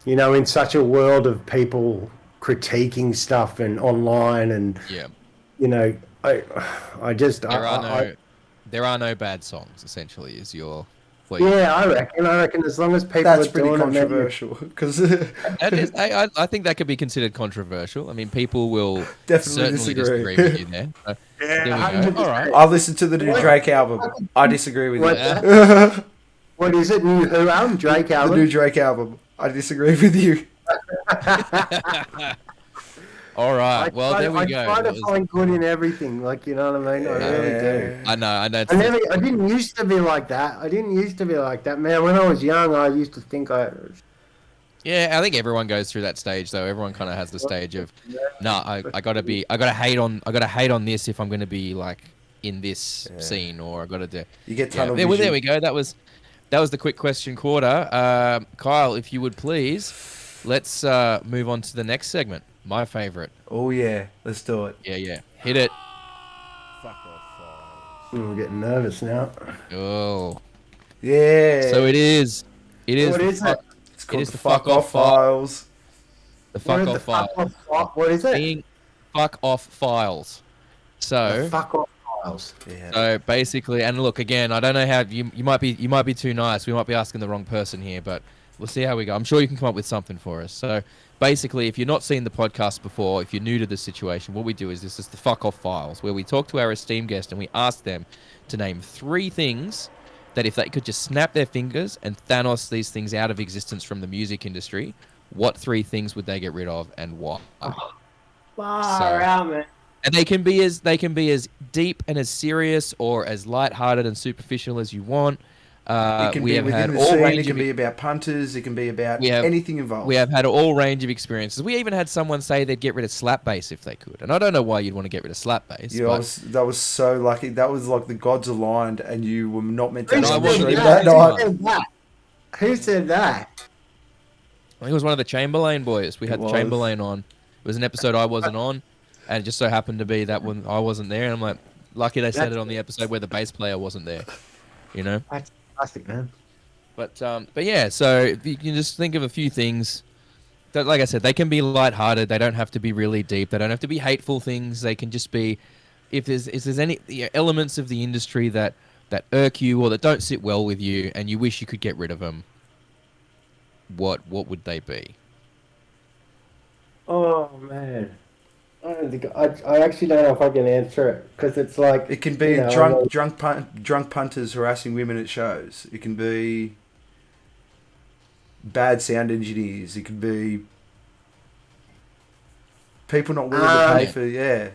you know, in such a world of people critiquing stuff and online and you know, there are no bad songs. Essentially, is your I reckon as long as people that's are pretty doing controversial because I think that could be considered controversial. I mean, people will definitely certainly disagree with you there. So, there we go. All right. I listened to the new Drake album. I disagree with you. What is it? New who album? Drake album? The new Drake album. I disagree with you. All right. There we go. I try to find good in everything. Like, you know what I mean? I really do. I know. I didn't used to be like that. Man, when I was young, I used to think Yeah, I think everyone goes through that stage though. Everyone kind of has the stage of, I gotta hate on this if I'm gonna be like in this scene, or I gotta do. You get tunnel vision. vision. There we go. That was the quick question quarter. Kyle, if you would please, let's move on to the next segment. My favorite. Oh yeah, let's do it. Yeah. Hit it. I'm getting nervous now. Oh. Yeah. So it is. What is it? It's called the Fuck Off Files. The Fuck Off Files. What is it? Being Fuck Off Files. So. The Fuck Off Files. Yeah. So basically, and look again, I don't know how you might be too nice. We might be asking the wrong person here, but we'll see how we go. I'm sure you can come up with something for us. So basically, if you're not seen the podcast before, if you're new to the situation, what we do is this is the Fuck Off Files, where we talk to our esteemed guest and we ask them to name 3 things that if they could just snap their fingers and Thanos these things out of existence from the music industry, what 3 things would they get rid of and why? Far out, man. And they can be as deep and as serious or as lighthearted and superficial as you want. It can We be have had within the all scene. It range can of be about punters. It can be about we have anything involved. we have had all range of experiences. We even had someone say they'd get rid of slap bass if they could, and I don't know why you'd want to get rid of slap bass. Yeah, But that was so lucky. That was like the gods aligned, and you were not meant to Who be No, I on the wasn't street even that meant to night. be. said that? Who said that? I think it was one of the Chamberlain boys. We It had the was. Chamberlain on. It was an episode I wasn't on, and it just so happened to be that when I wasn't there. And I'm like, lucky they said That's- it on the episode where the bass player wasn't there. You know. That's classic, man. But yeah. So if you can just think of a few things. That, like I said, they can be lighthearted. They don't have to be really deep. They don't have to be hateful things. They can just be, if there's any elements of the industry that irk you or that don't sit well with you, and you wish you could get rid of them. What would they be? Oh man, I don't think I actually don't know if I can answer it because it's like It can be you know, drunk punters harassing women at shows. It can be bad sound engineers. It could be people not willing to pay for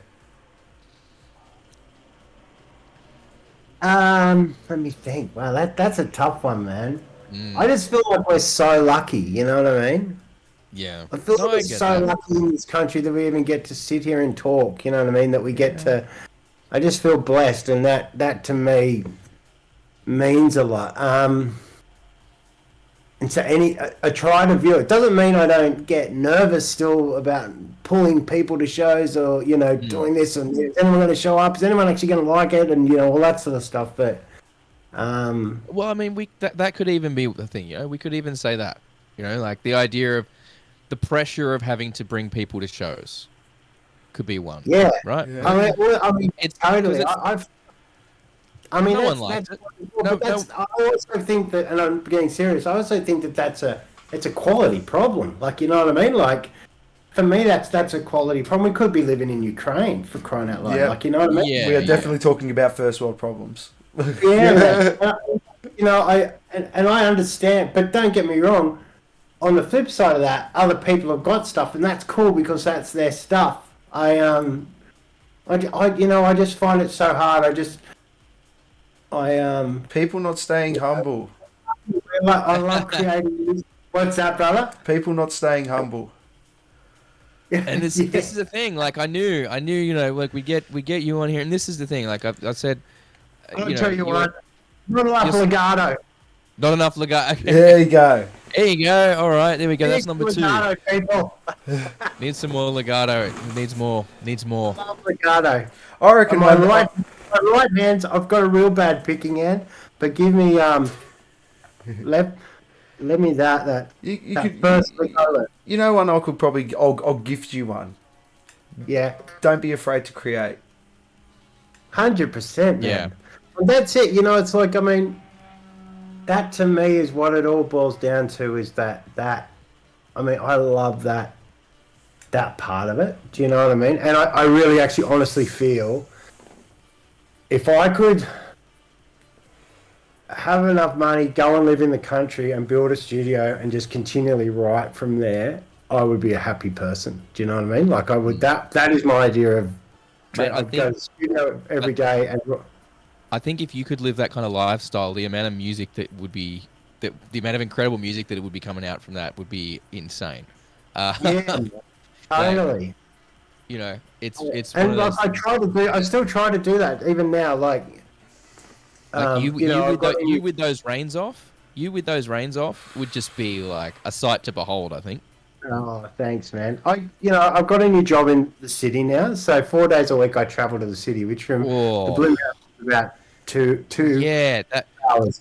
Let me think. Wow, that's a tough one, man. Mm, I just feel like we're so lucky. You know what I mean? yeah. I feel No, like we're get so that. lucky in this country that we even get to sit here and talk. You know what I mean? That we get to. I just feel blessed, and that to me means a lot. And so I try to view it. Doesn't mean I don't get nervous still about pulling people to shows or doing this and is anyone going to show up? Is anyone actually going to like it? And all that sort of stuff. But Well, I mean, that could even be the thing. We could even say that. Like the idea of the pressure of having to bring people to shows could be one. yeah, Right. Yeah. I mean, It's totally. because I mean, no that's, one likes that's, it. well, but that's, I also think that, and I'm getting serious. I also think that it's a quality problem. Like, you know what I mean? Like, for me, that's a quality problem. We could be living in Ukraine for crying out loud. Yeah. Like, you know what I mean? Yeah. we are definitely talking about first world problems. Yeah. And I understand, but don't get me wrong. On the flip side of that, other people have got stuff, and that's cool because that's their stuff. I just find it so hard. People not staying humble. I love creating music. What's that, brother? People not staying humble. And this is the thing. Like I knew, like we get you on here, and this is the thing. Like I said, I'll tell you what. Not enough legato. not enough legato. There you go. There you go. All right, there we go. That's number Legato, 2. people. Needs some more legato. Needs more. Love legato. I reckon My one- right hands, I've got a real bad picking hand, but give me let me that you that could, first legato. you know one I could probably I'll gift you one. Yeah, Don't be afraid to create. 100%. Man. Yeah. And that's it. It's like, I mean, that to me is what it all boils down to. Is that I mean, I love that part of it. Do you know what I mean? And I really actually honestly feel if I could have enough money, go and live in the country and build a studio and just continually write from there, I would be a happy person. Do you know what I mean? Like I would, that is my idea of, Mate, I'd go to the studio every day and I think if you could live that kind of lifestyle, the amount of music the amount of incredible music that would be coming out from that would be insane. yeah, totally. It's And one like, of those I still try to do that even now. Like you I've got with those reins off. You with those reins off would just be like a sight to behold. I think. Oh, thanks, man. I've got a new job in the city now, so 4 days a week I travel to the city, which from the Whoa. Blue Mountains is about two Yeah, hours.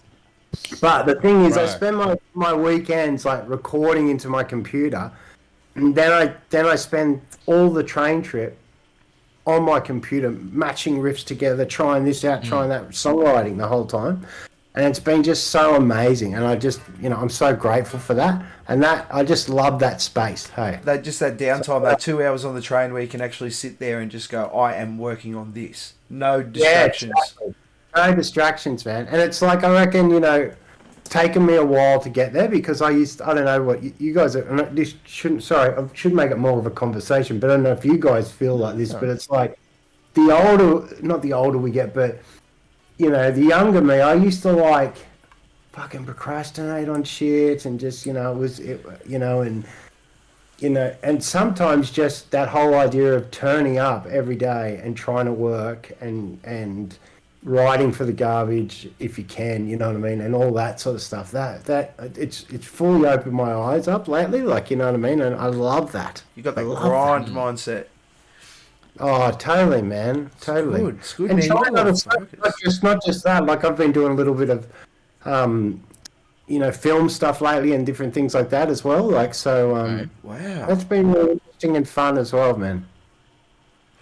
But the thing is, I Right. spend my weekends like recording into my computer, and then I spend all the train trip on my computer matching riffs together, trying this out, trying that, songwriting the whole time. And it's been just so amazing, and I just, I'm so grateful for that, and that I just love that space. Hey, That downtime, that 2 hours on the train where you can actually sit there and just go, I am working on this. No distractions. Yeah, exactly. No distractions, man. And it's like I reckon, it's taken me a while to get there because I don't know what you guys are. And this shouldn't. Sorry, I should make it more of a conversation, but I don't know if you guys feel like this. But it's like not the older we get, but the younger me, I used to like fucking procrastinate on shit and just, and sometimes just that whole idea of turning up every day and trying to work and writing for the garbage if you can, you know what I mean, and all that sort of stuff. That it's fully opened my eyes up lately, like, you know what I mean, and I love that. You got I that love grind that. mindset. Oh, totally, man, totally. It's good, And man. You got a lot of not focus. just that. Like I've been doing a little bit of, film stuff lately and different things like that as well. Like so, Right. Wow. that's been really interesting and fun as well, man.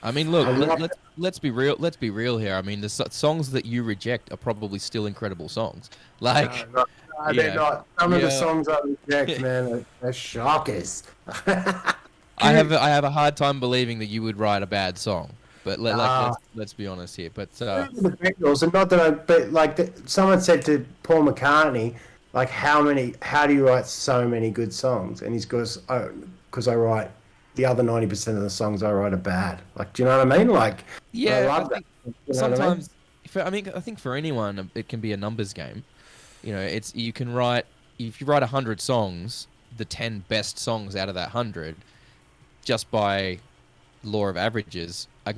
I mean, look, I love let's be real. Let's be real here. I mean, the songs that you reject are probably still incredible songs. Like, No, they're yeah, not. Some of the yeah. songs I reject, man, are shockers. I have a hard time believing that you would write a bad song. But let's be honest here. But The Beatles, and not that but like someone said to Paul McCartney, like how do you write so many good songs? And he goes, oh, because I write the other 90% of the songs I write are bad. Like, do you know what I mean? Like, I yeah, love I that. think You know what I mean? sometimes, I think for anyone, it can be a numbers game. You know, you can write if you write 100 songs, the 10 best songs out of that 100, just by law of averages, are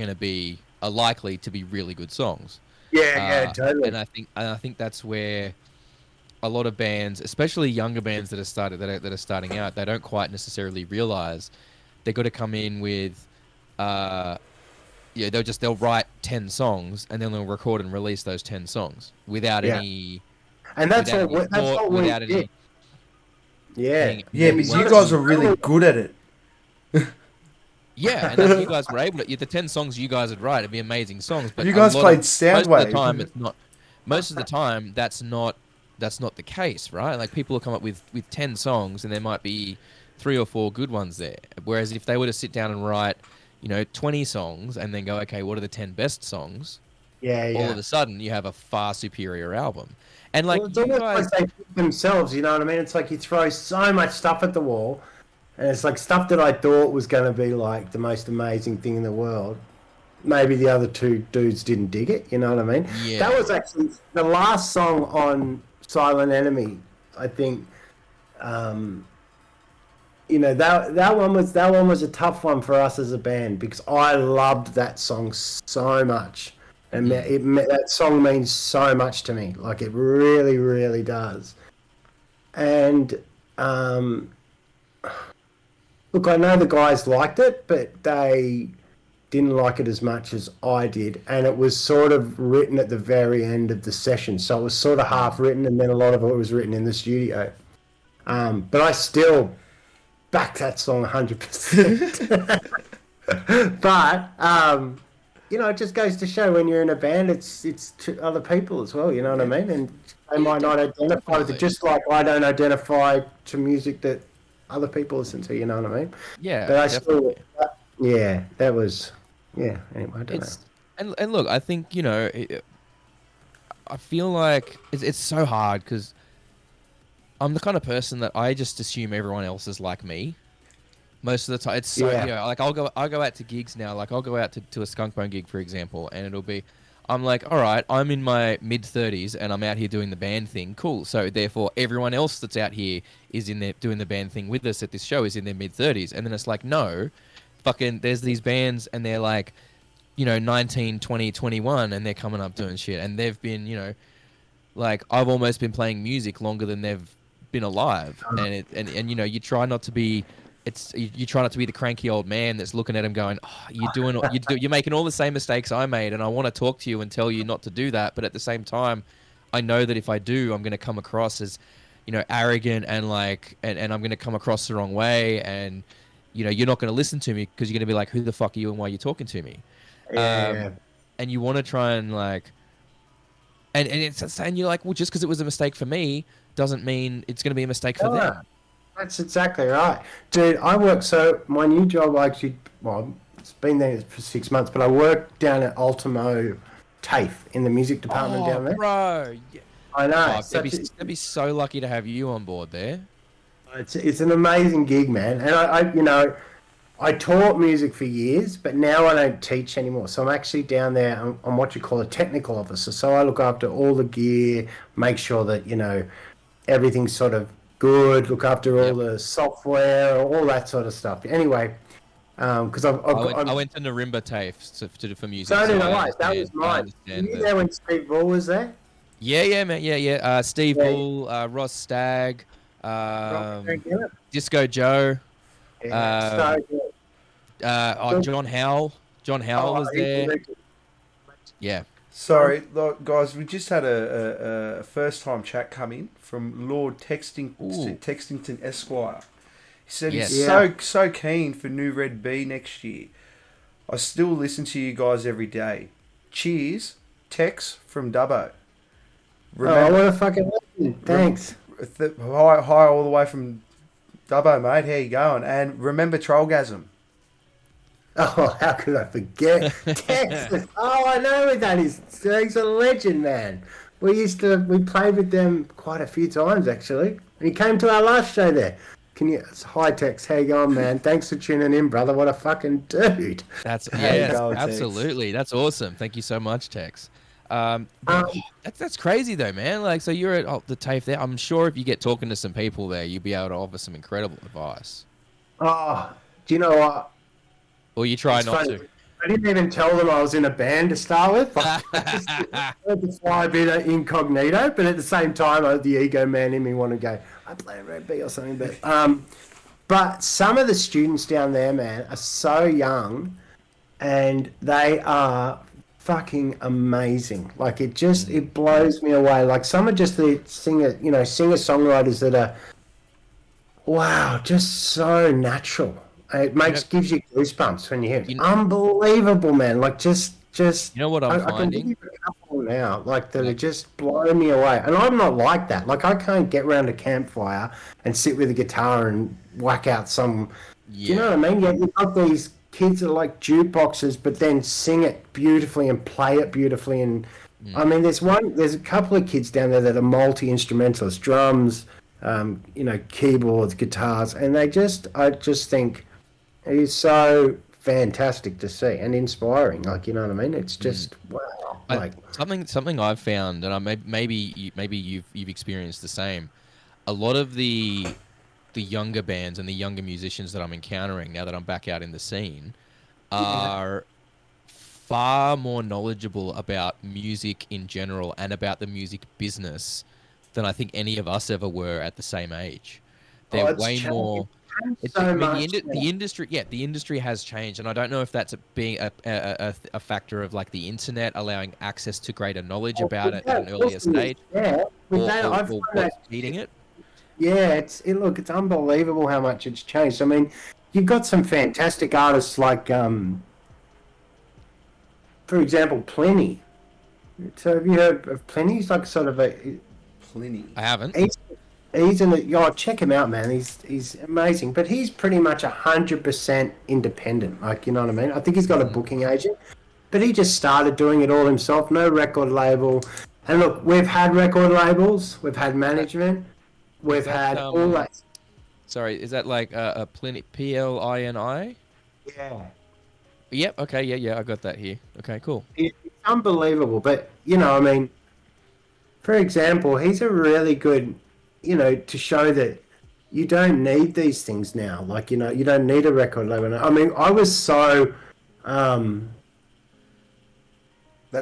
likely to be really good songs. Yeah, totally. And I think that's where a lot of bands, especially younger bands that are starting out, they don't quite necessarily realize they got to come in with, they'll write 10 songs and then they'll record and release those 10 songs without Yeah. any, And that's without any that's thought, what we without did. any. Yeah. Yeah, Well, but you guys are really good at it. Yeah, and if you guys were able to, the 10 songs you guys would write, it'd be amazing songs. But You guys played most of the Soundwave. time, it's not. Most of the time, that's not the case, right? Like people will come up with 10 songs, and there might be 3 or 4 good ones there. Whereas if they were to sit down and write, 20 songs, and then go, okay, what are the 10 best songs? Yeah, All yeah. of a sudden, you have a far superior album. And like Well, it's you almost guys, like they pick themselves, you know what I mean? It's like you throw so much stuff at the wall, and it's like stuff that I thought was going to be like the most amazing thing in the world. Maybe the other two dudes didn't dig it, you know what I mean? Yeah. That was actually the last song on Silent Enemy, I think. That one was a tough one for us as a band because I loved that song so much. And that song means so much to me. Like, it really, really does. And, look, I know the guys liked it, but they didn't like it as much as I did. And it was sort of written at the very end of the session. So it was sort of half written, and then a lot of it was written in the studio. But I still back that song 100%. But, it just goes to show when you're in a band, it's to other people as well, you know what I mean? And they might not identify with it, just like I don't identify to music that other people listen to, you know what I mean? yeah, But I definitely. that was, anyway, I don't know. And look, I think I feel like it's so hard because I'm the kind of person that I just assume everyone else is like me. Most of the time, it's so like I'll go out to gigs now. Like I'll go out to a Skunk Bone gig, for example, and it'll be, I'm like, all right, I'm in my mid-30s and I'm out here doing the band thing. Cool. So therefore, everyone else that's out here is in there doing the band thing with us at this show is in their mid-30s, and then it's like, no, fucking, there's these bands and they're like, 19, 20, 21, and they're coming up doing shit, and they've been, like I've almost been playing music longer than they've been alive, and you try not to be. You try not to be the cranky old man that's looking at him going, oh, you're making all the same mistakes I made, and I want to talk to you and tell you not to do that. But at the same time, I know that if I do, I'm going to come across as, arrogant and and I'm going to come across the wrong way, and you're not going to listen to me because you're going to be like, who the fuck are you and why are you talking to me? Yeah. And you want to try and and you're like, well, just because it was a mistake for me doesn't mean it's going to be a mistake for them. That's exactly right. Dude, my new job, it's been there for 6 months, but I work down at Ultimo TAFE in the music department down there. Bro. Yeah. I know. They'd be so lucky to have you on board there. It's an amazing gig, man. And I taught music for years, but now I don't teach anymore. So I'm actually down there. I'm what you call a technical officer. So I look after all the gear, make sure that everything's sort of good. Look after all Yep. the software, all that sort of stuff. Anyway, because I went to Narimba TAFE for music, so so did I I. That was understand. I mine. Were understand you there when Steve Ball was there? Yeah, man. Yeah. Steve Yeah. Bull, Ross Stagg, Right, yeah. Disco Joe, Yeah. um, So yeah. John Howell. John Howell was He's a there. legend. Yeah. Sorry, look, guys, we just had a first time chat come in from Lord Ooh. Textington Esquire. He said Yes. he's so keen for New Red B next year. I still listen to you guys every day. Cheers, Tex from Dubbo. Oh, what a fucking legend. Thanks. Hi all the way from Dubbo, mate. How you going? And remember Trollgasm. Oh, how could I forget? Texas. Oh, I know who that is. He's a legend, man. We played with them quite a few times, actually. And he came to our last show there. Hi, Tex. How you going, man? Thanks for tuning in, brother. What a fucking dude. That's How you yes, going, Tex? absolutely. That's awesome. Thank you so much, Tex. Um, That's crazy though, man. Like, so you're at the TAFE there. I'm sure if you get talking to some people there, you'll be able to offer some incredible advice. oh, do you know what? Or you try It's not funny. to. I didn't even tell them I was in a band to start with. I just had to fly a bit of incognito, but at the same time, the ego man in me wanted to go, I play Red B or something. But some of the students down there, man, are so young, and they are fucking amazing. Like it blows me away. Like some are just the singer-songwriters that are, wow, just so natural. It gives you goosebumps when you hear it. Unbelievable, man. Like just You know what I'm I can finding? think of a couple now, like that are just blowing me away. And I'm not like that. Like I can't get around a campfire and sit with a guitar and whack out some. Do you know what I mean? Yeah, you've got these kids that are like jukeboxes, but then sing it beautifully and play it beautifully. And I mean, there's a couple of kids down there that are multi-instrumentalists, drums, keyboards, guitars, and I just think it is so fantastic to see and inspiring. Like, you know what I mean? It's just wow. Like Something I've found, and maybe you've experienced the same. A lot of the younger bands and the younger musicians that I'm encountering now that I'm back out in the scene are far more knowledgeable about music in general and about the music business than I think any of us ever were at the same age. They're way more. The industry, the industry has changed, and I don't know if that's being a factor of like the internet allowing access to greater knowledge about it at an earlier stage, or what's feeding it. Yeah, it's unbelievable how much it's changed. I mean, you've got some fantastic artists like, for example, Pliny. So have you heard of Pliny? He's like sort of Pliny. I haven't. Check him out, man. He's amazing, but he's pretty much 100% independent. Like, you know what I mean? I think he's got a booking agent, but he just started doing it all himself. No record label. And look, we've had record labels, we've had management, we've had all that. Sorry, is that like a Pliny, Plini? Yeah. Yep. Okay. Yeah. I got that here. Okay. Cool. It's unbelievable, but I mean, for example, he's a really good. To show that you don't need these things now. Like, you don't need a record label. I mean, I was so, that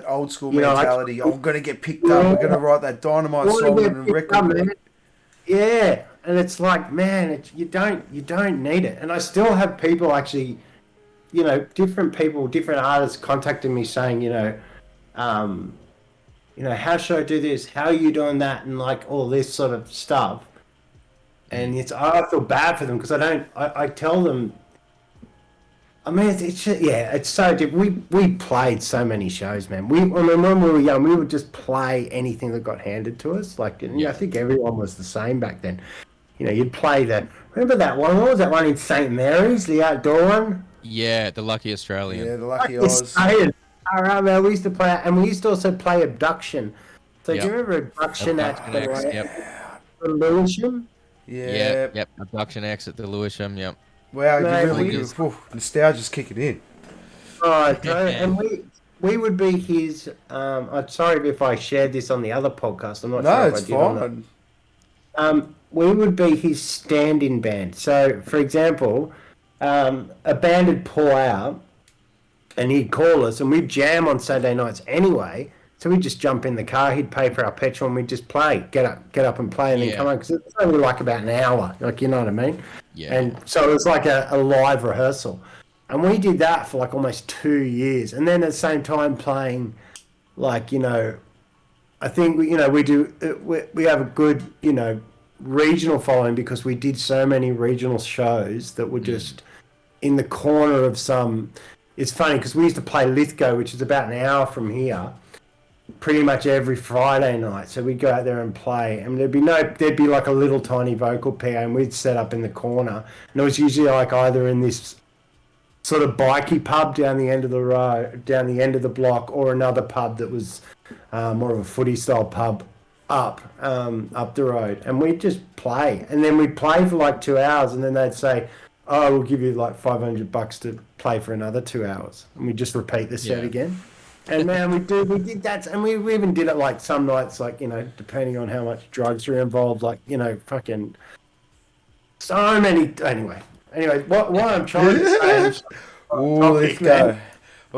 old school mentality. I'm going to get picked up. We're going to write that dynamite song and a record. Yeah. And it's like, man, you don't need it. And I still have people actually, different people, different artists contacting me saying, how should I do this? How are you doing that? And like all this sort of stuff. And I feel bad for them because I tell them, I mean, it's so different. We played so many shows, man. When we were young, we would just play anything that got handed to us. Like, I think everyone was the same back then. You'd play remember that one? What was that one in St. Mary's, the outdoor one? Yeah, the Lucky Australian. Yeah, the Lucky Oz. All right, man. We used to play, and we used to also play Abduction. So do you remember Abduction at X, the Lewisham? Yeah. Yep. Abduction X at the Lewisham. Yep. Wow, you Mate, really we- good. Nostalgia's kicking in. Oh, and we would be his. I'm sorry if I shared this on the other podcast. I'm not No, sure if it's I did on that. fine. We would be his stand-in band. So, for example, a band would pull out, and he'd call us, and we'd jam on Saturday nights anyway. So we'd just jump in the car. He'd pay for our petrol, and we'd just play, get up, and play, and then Yeah. come home because it's only like about an hour. Like, you know what I mean? Yeah. And so it was like a live rehearsal, and we did that for like almost 2 years, and then at the same time playing, like, I think we have a good regional following because we did so many regional shows that were just in the corner of some. It's funny because we used to play Lithgow, which is about an hour from here, pretty much every Friday night. So we'd go out there and play, and there'd be like a little tiny vocal PA, and we'd set up in the corner, and it was usually like either in this sort of bikey pub down the end of the road, down the end of the block, or another pub that was more of a footy style pub up the road, and we'd just play, and then we'd play for like 2 hours, and then they'd say, "Oh, we'll give you like $500 to play for another 2 hours," and we just repeat the set again. And man, we did that, and we even did it like some nights, like depending on how much drugs are involved, like fucking so many. Anyway, what I'm trying to say is, Oh, let's topic, man. go.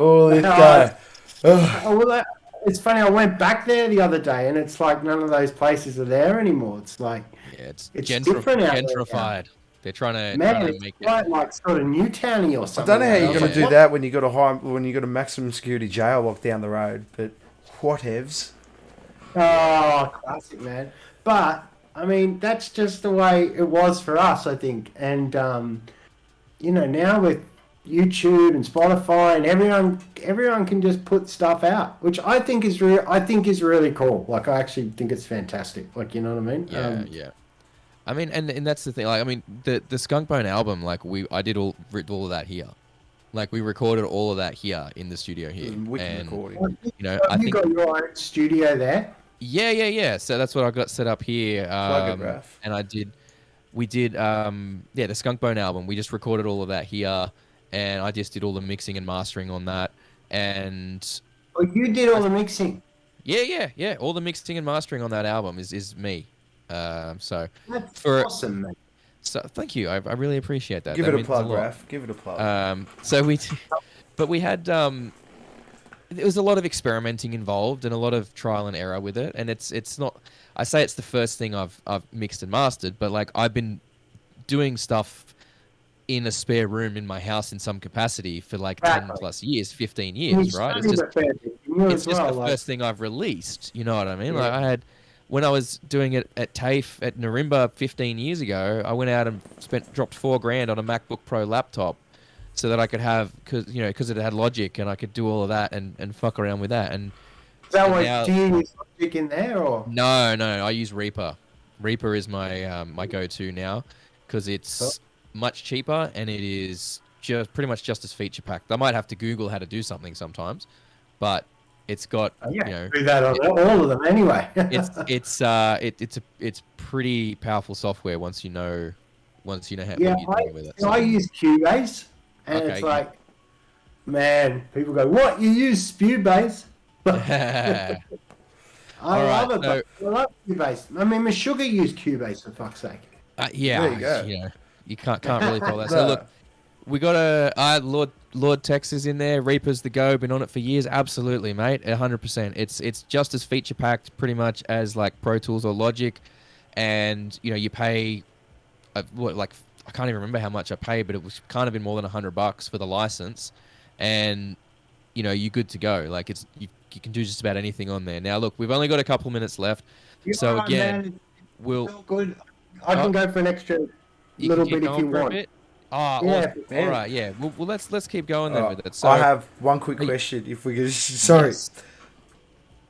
Oh, let's go. Oh, well, it's funny. I went back there the other day, and it's like none of those places are there anymore. It's like Yeah, it's different out there now. gentrified. They're trying to Man, make it's quite like sort of Newtowny or I something. don't know how like you're that. going to do What- that when you got a maximum security jail locked down the road, but whatevs. Oh, classic, man. But I mean, that's just the way it was for us, I think. And now with YouTube and Spotify and everyone can just put stuff out, which I think is really cool. Like, I actually think it's fantastic. Like, you know what I mean? Yeah. I mean, and that's the thing. Like, I mean, the Skunk Bone album, like I did all of that here. Like, we recorded all of that here in the studio here. Wicked And, recording. I you think got your own studio there. yeah. So that's what I got set up here. Plug it, Raph. And we did the Skunk Bone album. We just recorded all of that here, and I just did all the mixing and mastering on that. And Oh, you did all the mixing. yeah. All the mixing and mastering on that album is me. So That's for awesome, man. so thank you. I really appreciate that. Give That it a means plug, lot. Raph. Give it a plug. So but we had there was a lot of experimenting involved and a lot of trial and error with it, and it's not. I say it's the first thing I've mixed and mastered, but like I've been doing stuff in a spare room in my house in some capacity for like 10 plus years, 15 years, right? It's just the first thing I've released. You know what I mean? Yeah. Like I had, when I was doing it at TAFE at Narimba 15 years ago, I went out and dropped $4,000 on a MacBook Pro laptop so that I could have, because it had Logic and I could do all of that and fuck around with that. And Is that and what now- do you use Logic in there or? no, I use Reaper. Reaper is my my go-to now because it's much cheaper and it is just pretty much just as feature packed. I might have to Google how to do something sometimes, but it's got Do that on all of them anyway. it's pretty powerful software once you know what you're doing with it. I use Cubase, and Okay, it's yeah. like, man, people go, "What, you use Spewbase?" Yeah. I All love right, it. But I love Cubase. I mean, my sugar used Cubase for fuck's sake. Yeah, There you go. You can't really follow that. So look, we got Lord Tex is in there. Reaper's the go. Been on it for years. Absolutely, mate. 100%. It's just as feature packed, pretty much as like Pro Tools or Logic, and you pay, I can't even remember how much I paid, but it was kind of been more than $100 for the license, and you're good to go. Like you can do just about anything on there. Now look, we've only got a couple minutes left, so Alright, again, man, we'll. it's all good. I can go for an extra You little can keep bit if going you for a want. bit? Oh, Yeah, awesome. man. All right, yeah. Well, let's keep going then with it. So I have one quick Are you- question. If we could, sorry. Yes.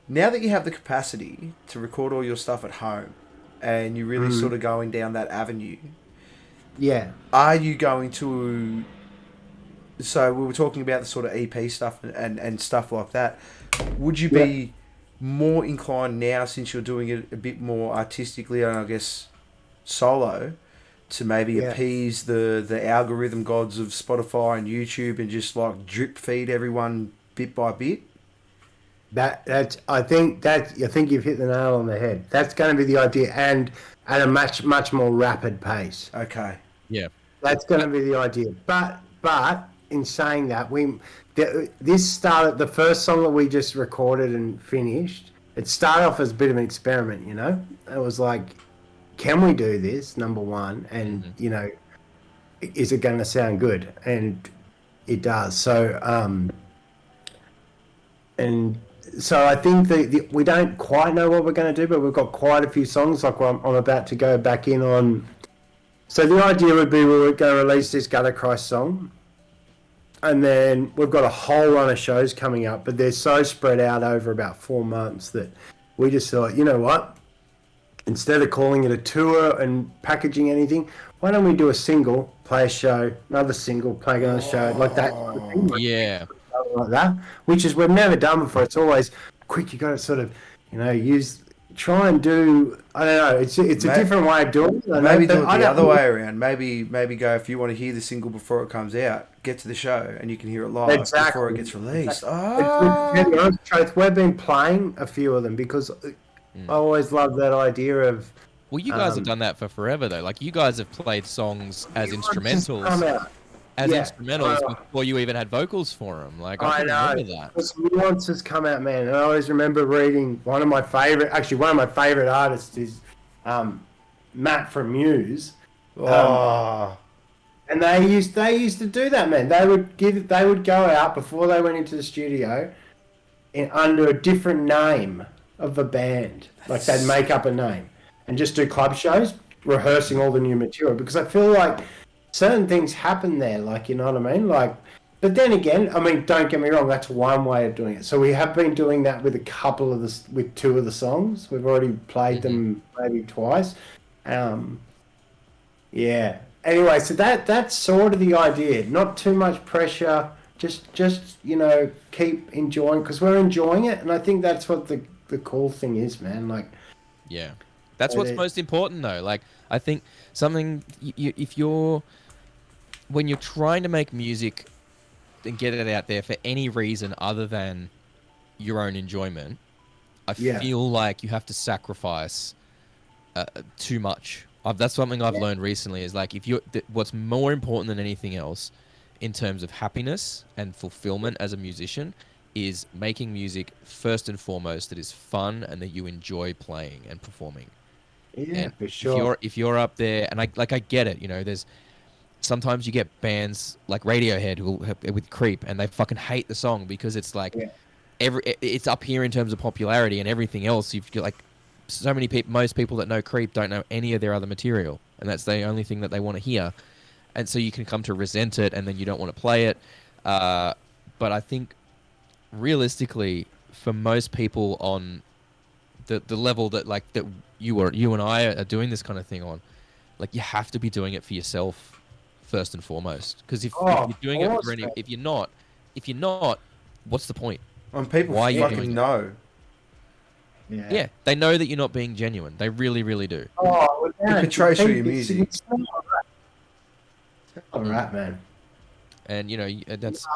Now that you have the capacity to record all your stuff at home, and you're really sort of going down that avenue, Yeah. are you going to? So we were talking about the sort of EP stuff and stuff like that. Would you be more inclined now, since you're doing it a bit more artistically and I guess solo, to maybe Yeah. appease the algorithm gods of Spotify and YouTube and just like drip feed everyone bit by bit? I think you've hit the nail on the head. That's going to be the idea, and at a much more rapid pace. Okay. Yeah. That's going to be the idea. But in saying that, this started the first song that we just recorded and finished. It started off as a bit of an experiment, you know. It was like, can we do this? Number one, and you know, is it going to sound good? And it does. So, and so I think we don't quite know what we're going to do, but we've got quite a few songs. Like I'm about to go back in on. So the idea would be we were going to release this Gutter Christ song, and then we've got a whole run of shows coming up, but they're so spread out over about 4 months that we just thought, you know what? Instead of calling it a tour and packaging anything, why don't we do a single, play a show, another single, play another show, like that sort of thing. Yeah. Like that, which is we've never done before. It's always quick. You got to sort of, you know, try and do. I don't know. It's a different way of doing it. Maybe do it the other way around. Maybe go if you want to hear the single before it comes out, get to the show and you can hear it live before it gets released. We've been playing a few of them because I always love that idea of. Well, you guys have done that for forever, though. Like, you guys have played songs as instrumentals. Instrumentals before you even had vocals for them. Like, I can remember that. Because Nuances come out, man. And I always remember reading one of my favorite artists is Matt from Muse. And they used to do that, man. They would go out before they went into the studio under a different name of a band. Like they'd make up a name and just do club shows, rehearsing all the new material. Because I feel like certain things happen there, like, you know what I mean? Like, but then again, I mean, don't get me wrong, that's one way of doing it. So we have been doing that with with 2 of the songs. We've already played them maybe twice. Yeah. Anyway, so that's sort of the idea. Not too much pressure. Just you know, keep enjoying, because we're enjoying it, and I think that's what the cool thing is, man. Like, yeah, that's what's most important, though. Like, I think something when you're trying to make music and get it out there for any reason other than your own enjoyment, I feel like you have to sacrifice too much. That's something I've learned recently is like, what's more important than anything else in terms of happiness and fulfillment as a musician is making music first and foremost that is fun and that you enjoy playing and performing. Yeah, and for sure. If you're up there, and I get it, you know, there's sometimes you get bands like Radiohead with Creep, and they fucking hate the song because it's like it's up here in terms of popularity, and everything else you've got, like, so many people. Most people that know Creep don't know any of their other material, and that's the only thing that they want to hear. And so you can come to resent it, and then you don't want to play it. But I think realistically, for most people on the level that you and I are doing this kind of thing on, like, you have to be doing it for yourself first and foremost. Because if you're doing it for if you're not, what's the point? And people fucking know. Yeah, they know that you're not being genuine. They really, really do. Oh, you can trace through your music. It's all right, man. And you know that's.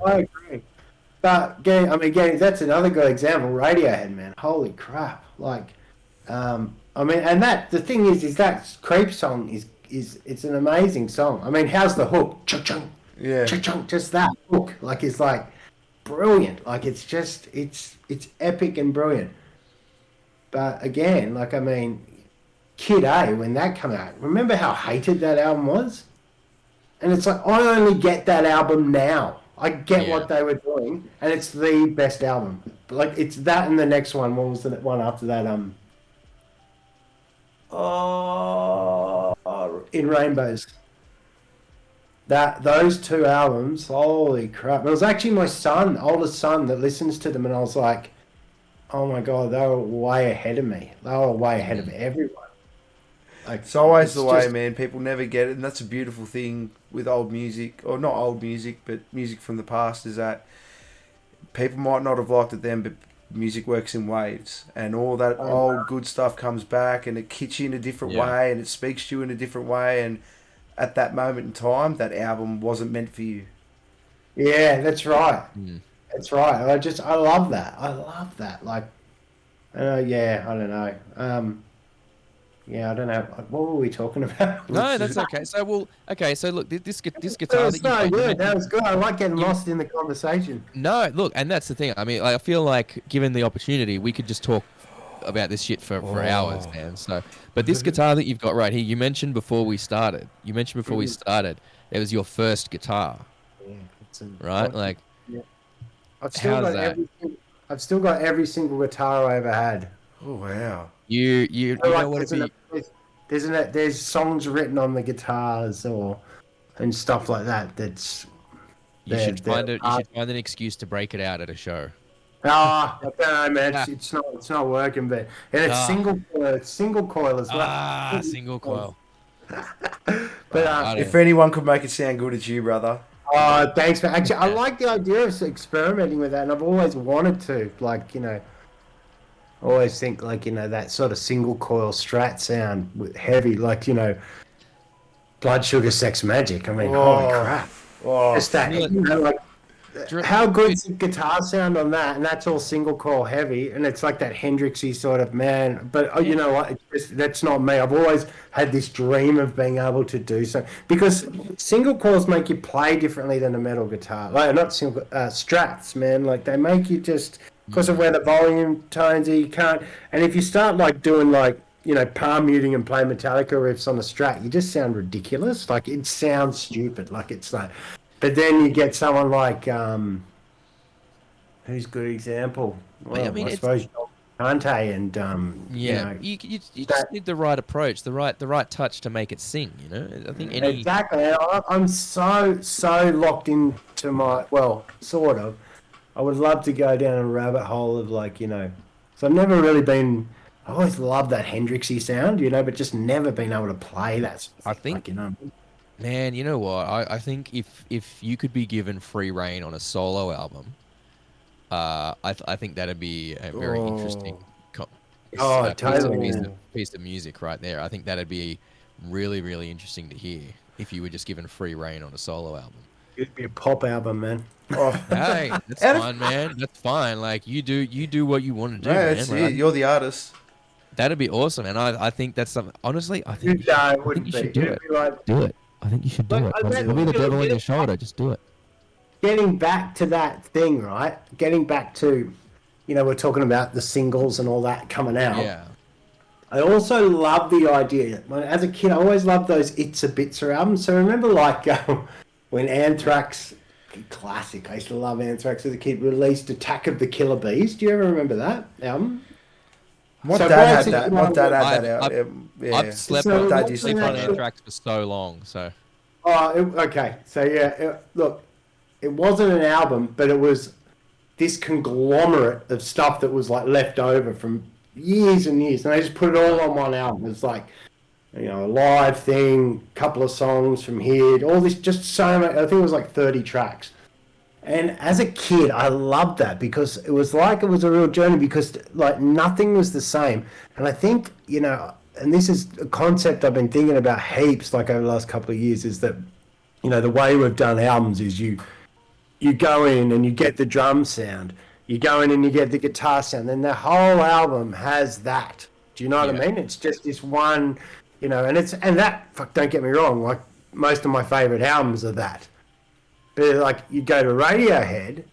I agree. But again, that's another good example. Radiohead, man. Holy crap! Like, I mean, and the thing is that Creep song is it's an amazing song. I mean, how's the hook? Chung-chung. Yeah. Chung-chung. Just that hook, like, it's like brilliant. Like, it's just it's epic and brilliant. But again, like, I mean, Kid A, when that came out, remember how hated that album was? And it's like, I only get that album now. I get what they were doing, and it's the best album. Like, it's that and the next one. What was the one after that? In Rainbows. Those 2 albums, holy crap. It was actually my oldest son, that listens to them, and I was like, oh my God, they were way ahead of me. They were way ahead of everyone. Like, it's always the way, man. People never get it, and that's a beautiful thing with old music, or not old music, but music from the past, is that people might not have liked it then, but music works in waves, and all that old good stuff comes back, and it hits you in a different Yeah. way, and it speaks to you in a different way, and at that moment in time, that album wasn't meant for you. Yeah, that's right. Mm. That's right. I love that. I love that. Like, yeah, I don't know. Yeah, I don't know. What were we talking about? No, that's okay. So look, this That guitar was that you've so got, good. That was good. I like getting you- lost in the conversation. no, look, and that's the thing. I mean, like, I feel like given the opportunity, we could just talk about this shit for hours, man. So, but this guitar that you've got right here, you mentioned before we started. It was your first guitar, Yeah, right? Like, yeah. I've still how's got that? I've still got every single guitar I ever had. Oh wow! You So, know like, what it'd be? there's songs written on the guitars and stuff like that. You should find they're it. You should find an excuse to break it out at a show. I don't know, man. It's not working, but and it's Ah. single coil as well. Single coil. But I don't- If anyone could make it sound good, it's you, brother. thanks, man. Actually, I like the idea of experimenting with that, and I've always wanted to. Like, always think like, that sort of single coil Strat sound with heavy, like, Blood Sugar Sex Magic. I mean, holy crap! Oh, Just that, like. Dr- How good's the guitar sound on that? And that's all single coil heavy, and it's like that Hendrixy sort of man. But you know what? That's not me. I've always had this dream of being able to do so because single coils make you play differently than a metal guitar. Like not single Strats, man. Like they make you just because of where the volume tones are. You can't. And if you start like doing like palm muting and play Metallica riffs on the Strat, you just sound ridiculous. Like it sounds stupid. Like it's like. But then you get someone like, who's a good example? Well, I mean, I suppose Kante and yeah, you just need the right approach, the right touch to make it sing. I think any exactly. I'm so locked into sort of. I would love to go down a rabbit hole of like So I've never really been. I always loved that Hendrixy sound, but just never been able to play that. I think like, Man, you know what? I think if you could be given free reign on a solo album, I think that'd be a very interesting totally. piece of music right there. I think that'd be really, really interesting to hear if you were just given free reign on a solo album. It'd be a pop album, man. Oh. Hey, that's fine, man. That's fine. Like you do what you want to do, No, man. that's Like, it. You're the artist. that'd be awesome, and I think that's something. Honestly, I think No, it you wouldn't should be. do It'd it. be like Do it. I think you should do Like, it. I bet It'll be the you'll devil on get your it. shoulder. Just do it. getting back to that thing, right? Getting back to, we're talking about the singles and all that coming out. Yeah. I also love the idea. As a kid, I always loved those It's a Bitzer albums. So remember, like, when Anthrax, classic, I used to love Anthrax as a kid, released Attack of the Killer Bees. Do you ever remember that album? My So dad had basically, that. My dad had that I've- out. Yeah. I've slept So on Dad what's used to slept the on play actual- that. Anthrax for so long. So Okay. So, yeah, look, it wasn't an album, but it was this conglomerate of stuff that was, like, left over from years and years. And they just put it all on one album. It's like, a live thing, couple of songs from here, all this, just so much. I think it was like 30 tracks. And as a kid, I loved that because it was like it was a real journey because, like, nothing was the same. And I think, and this is a concept I've been thinking about heaps, like, over the last couple of years, is that, the way we've done albums is you go in and you get the drum sound. You go in and you get the guitar sound. Then the whole album has that. Do you know what I mean? It's just this one, and that, don't get me wrong, like, most of my favourite albums are that. But, like, you go to Radiohead,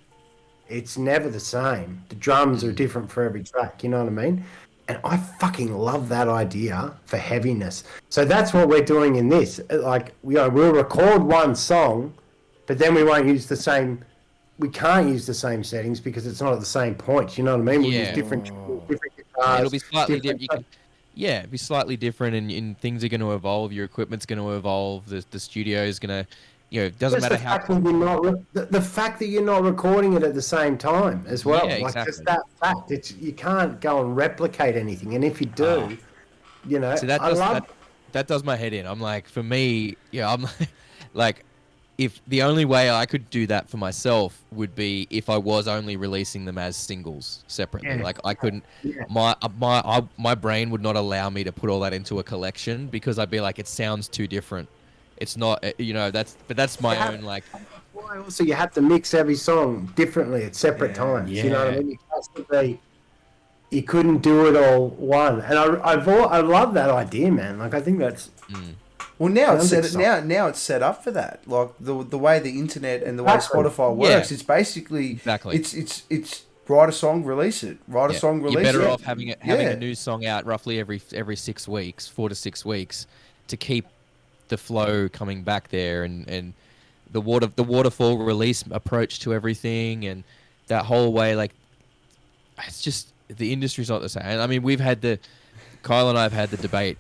it's never the same. The drums are different for every track, you know what I mean? And I fucking love that idea for heaviness. So that's what we're doing in this. Like, we'll record one song, but then we won't use the same... We can't use the same settings because it's not at the same point, you know what I mean? We'll use different guitars. it'll be slightly different. different. It'd be slightly different, and things are going to evolve. Your equipment's going to evolve. The studio is going to, it doesn't Just matter the how. fact that you're not the fact that you're not recording it at the same time as well. Yeah, Like, exactly. just that fact, you can't go and replicate anything. And if you do, So that I does love. that does my head in. I'm like, for me, I'm like, if the only way I could do that for myself would be if I was only releasing them as singles separately. Yeah. Like I couldn't, Yeah. my brain would not allow me to put all that into a collection because I'd be like, it sounds too different. It's not, that's my Yeah. own like, Why also you have to mix every song differently at separate Yeah. times. You know what I Yeah. mean? It has to be. You couldn't do it all one, and I love that idea, man. Like I think that's Well, now it's sounds set now it's set up for that. Like the way the internet and the way Exactly. Spotify Yeah. works, it's basically Exactly. it's write a song, release it. Write a yeah, song, you're release better it. off having having Yeah. a new song out roughly every 6 weeks, 4 to 6 weeks, to keep the flow coming back there and the waterfall release approach to everything and that whole way. Like, it's just the industry's not the same. And I mean, Kyle and I have had the debate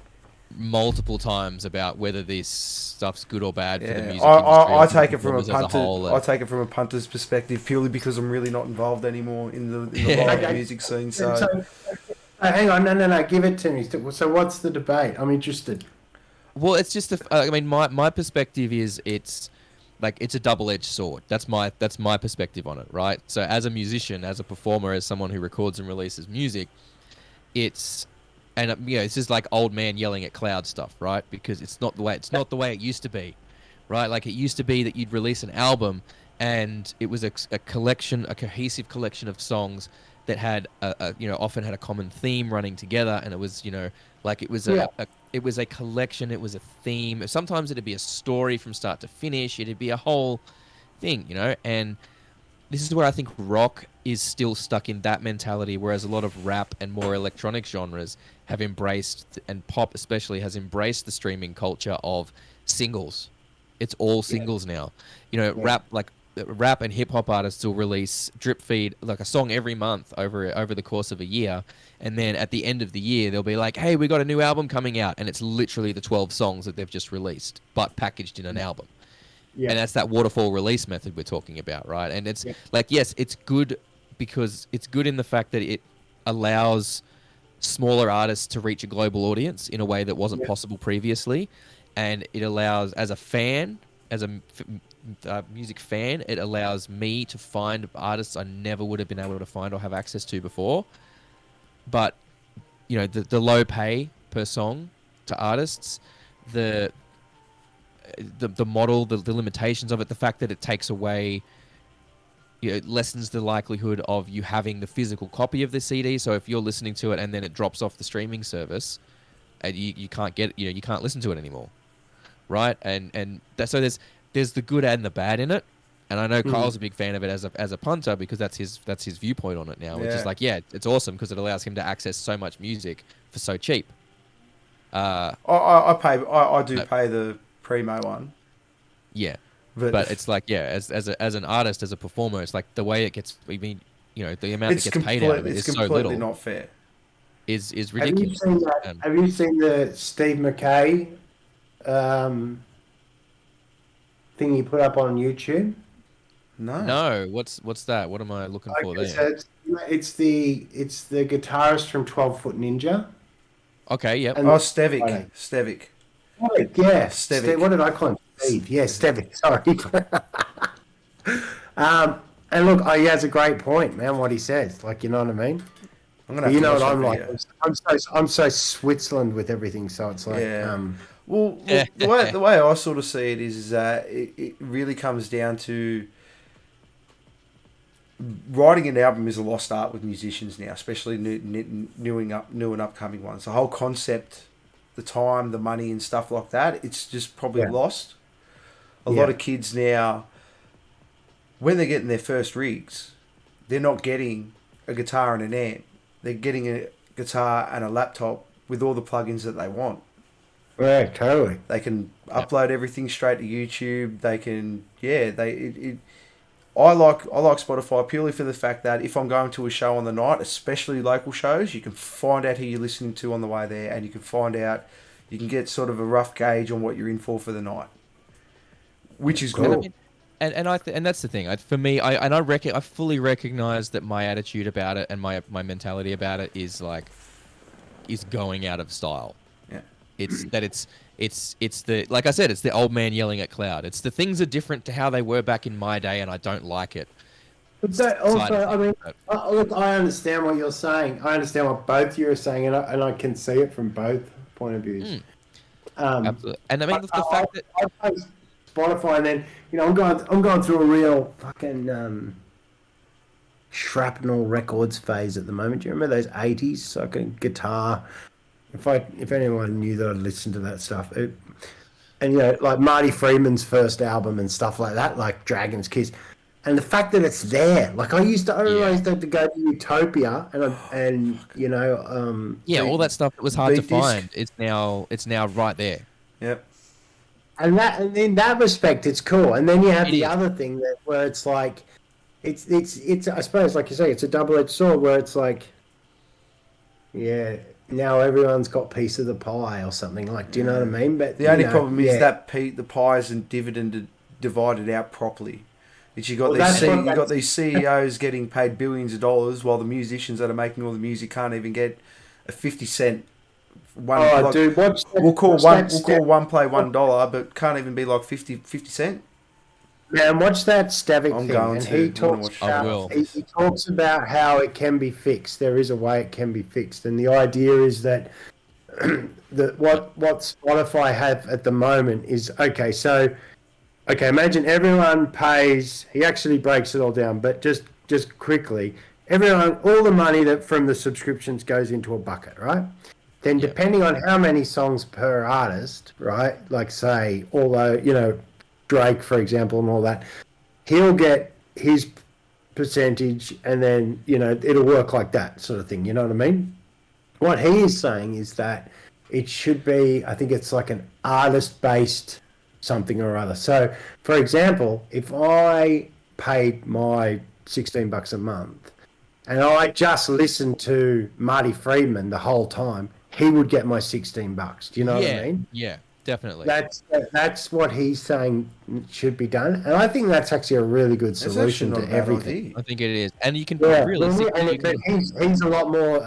multiple times about whether this stuff's good or bad for the Yeah, music industry. I or for take it from a performers as punter. whole, I take it from a punter's perspective purely because I'm really not involved anymore in the Yeah. live Okay. music scene. so. So Hang on, no, give it to me. So what's the debate? I'm interested. Well, it's just I mean, my perspective is it's a double-edged sword. That's my perspective on it, right? So as a musician, as a performer, as someone who records and releases music, it's it's just like old man yelling at cloud stuff, right? Because it's not the way it used to be, right? Like it used to be that you'd release an album and it was a cohesive collection of songs that had often had a common theme running together, and it was like it was it was a collection, it was a theme. Sometimes it'd be a story from start to finish. It'd be a whole thing, and this is where I think rock is still stuck in that mentality, whereas a lot of rap and more electronic genres have embraced, and pop especially has embraced the streaming culture of singles. It's all singles now. Rap and hip hop artists will release drip feed like a song every month over the course of a year, and then at the end of the year they'll be like, "Hey, we got a new album coming out," and it's literally the 12 songs that they've just released, but packaged in an album. Yeah. And that's that waterfall release method we're talking about, right? And it's like, yes, it's good because it's good in the fact that it allows smaller artists to reach a global audience in a way that wasn't possible previously, and it allows, as a fan, as a music fan, it allows me to find artists I never would have been able to find or have access to before. But the low pay per song to artists, the model, the limitations of it, the fact that it takes away, it lessens the likelihood of you having the physical copy of the CD. So if you're listening to it and then it drops off the streaming service, and you can't get, you can't listen to it anymore, right? So there's the good and the bad in it. And I know Kyle's a big fan of it as a punter because that's his viewpoint on it now, which is like, it's awesome because it allows him to access so much music for so cheap. I do pay the primo one. Yeah. But it's like, as an artist, as a performer, it's like the way it gets, I mean, the amount that gets paid out of it is so little. It's completely not fair. Is ridiculous. Have you seen the Steve McKay thing he put up on YouTube? No. What's that? What am I looking for Okay, there? so it's the guitarist from 12-Foot Ninja. Okay, yep. And Stevic. Okay. Stevic. Yeah, Stevic. What did I call him? Steve. Yeah, Stevic. Sorry. And look, he has a great point, man. What he says, like, you know what I mean? I'm gonna have You to know watch what that I'm like? video. I'm so Switzerland with everything, so it's like, Well, look, the way I sort of see it is that it really comes down to writing an album is a lost art with musicians now, especially new and upcoming ones. The whole concept, the time, the money, and stuff like that, it's just probably lost. A lot of kids now, when they're getting their first rigs, they're not getting a guitar and an amp. They're getting a guitar and a laptop with all the plugins that they want. Yeah, totally. They can upload everything straight to YouTube. They can, I like Spotify purely for the fact that if I'm going to a show on the night, especially local shows, you can find out who you're listening to on the way there, and you can get sort of a rough gauge on what you're in for the night, which is Cool. good. And that's the thing. For me, I fully recognize that my attitude about it and my mentality about it is going out of style. Yeah. It's that it's the, like I said, it's the old man yelling at cloud. It's the things are different to how they were back in my day, and I don't like it. But that also, Side I mean, effect, look, I understand what you're saying. I understand what both you are saying, and I can see it from both point of views. absolutely. And I mean, the I, fact that I play Spotify, and then I'm going through a real fucking shrapnel records phase at the moment. Do you remember those '80s fucking guitar? If anyone knew that I listened to that stuff, and like Marty Friedman's first album and stuff like that, like Dragon's Kiss, and the fact that it's there. Like I always had to go to Utopia, yeah, all that stuff that was hard to beat disc. find, it's now right there. Yep. and in that respect, it's cool. And then you have It the is. other thing where it's like, it's I suppose, like you say, it's a double-edged sword where it's like, yeah, now everyone's got a piece of the pie or something. Like, do you know what I mean? But The only you know, problem is yeah. that the pie isn't divided out properly. It's you got Well, that's what- you got these CEOs getting paid billions of dollars, while the musicians that are making all the music can't even get a 50 cent. One, Oh, like, dude, watch that, we'll call watch one that we'll step- call one play $1, but can't even be like 50 cent. Man, watch that Stavic I'm thing, going and to. he I'm gonna talks watch I about will. he talks about how it can be fixed. There is a way it can be fixed, and the idea is that what Spotify have at the moment is okay. So, okay, imagine everyone pays. He actually breaks it all down, but just quickly, all the money that from the subscriptions goes into a bucket, right? Then, Yeah. depending on how many songs per artist, right? Like say, although Drake, for example, and all that, he'll get his percentage, and then it'll work like that sort of thing. You know what I mean? What he is saying is that it should be, I think it's like an artist-based something or other. So, for example, if I paid my $16 a month and I just listened to Marty Friedman the whole time, he would get my $16. Do you know what I mean? Yeah, definitely. That's what he's saying should be done, and I think that's actually a really good That's solution actually to not a bad everything. idea. I think it is, and you can Yeah, realistically, but he's a lot more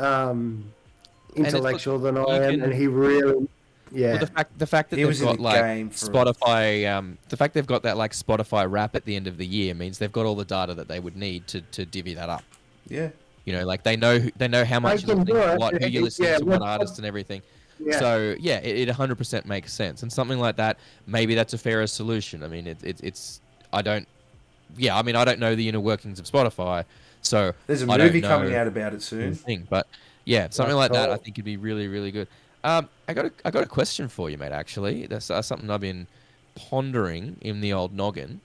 intellectual than I am, can- and he really, yeah. well, the fact that He they've was in got the like game for- Spotify, the fact they've got that like Spotify wrap at the end of the year means they've got all the data that they would need to divvy that up. Yeah. Like they know how much you're can listening do to it. what, who you're listening Yeah, to, what artist and everything. Yeah. So yeah, it 100% makes sense, and something like that, maybe that's a fairer solution. I mean, I don't know the inner workings of Spotify, so There's a I don't movie know coming out about it the soon. thing, but yeah, something like that, I cool. think would be really, really good. I got a question for you, mate. Actually, that's something I've been pondering in the old noggin.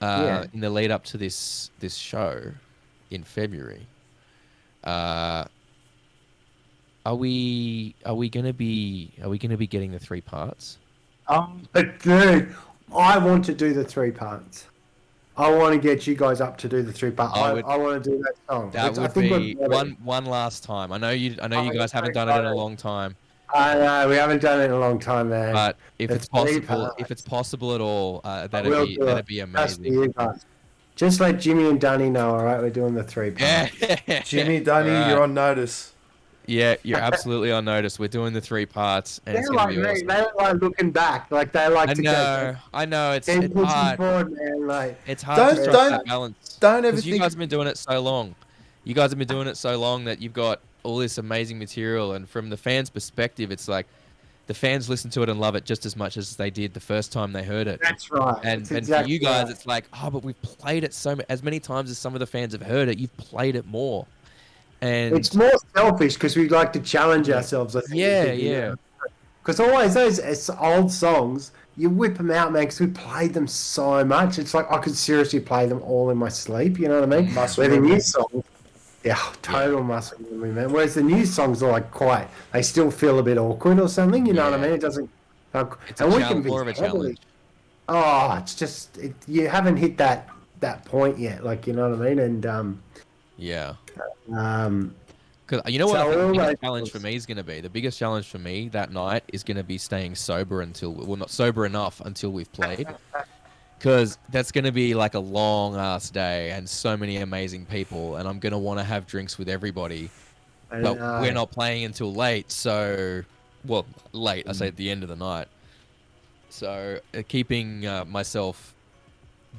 Yeah. In the lead up to this show in February. Are we gonna be getting the 3 parts? But dude, I want to do the 3 parts. I want to get you guys up to do the 3 parts. I I would- want to do that song. That I would think be we've got it. one last time. I know you Oh, guys haven't done it in a long time, I know we haven't done it in a long time, man. but if The it's 3 possible, parts. at all, We'll that'd do be it. Just for amazing. you guys. Just let Jimmy and Dunny know, all right? We're doing the 3 parts. Yeah, Jimmy, Dunny, Alright. you're on notice. Yeah, you're absolutely on notice. We're doing the 3 parts, and it's They're gonna like be me. awesome. They don't like looking back. Like they like to go. I know. It's 10 pushing hard. forward, man. Like It's hard Don't- to strike don't- that balance. Don't ever Because you think. guys have been doing it so long. You guys have been doing it so long that you've got all this amazing material, and from the fans' perspective, it's like the fans listen to it and love it just as much as they did the first time they heard it. that's right. And That's for exactly you guys, right. it's like, oh, but we've played it as many times as some of the fans have heard it. You've played it more, and It's more selfish because we like to challenge ourselves. I think, yeah. Because always those old songs, you whip them out, man. Because we played them so much. It's like I could seriously play them all in my sleep. You know what I mean? Muscle Where the memory. new songs, total muscle memory, man. Whereas the new songs are like quite, they still feel a bit awkward or something. You know what I Yeah. mean? It doesn't. It's a more of a challenge. Oh, it's just you haven't hit that point yet. Like you know what I mean? And Yeah. um, Because you know what So I think the all biggest right, challenge for me is going to be? The biggest challenge for me that night is going to be staying sober not sober enough until we've played. Because that's going to be like a long ass day and so many amazing people, and I'm going to want to have drinks with everybody. I But know. we're not playing until late, so well, late. I say at the end of the night. So keeping myself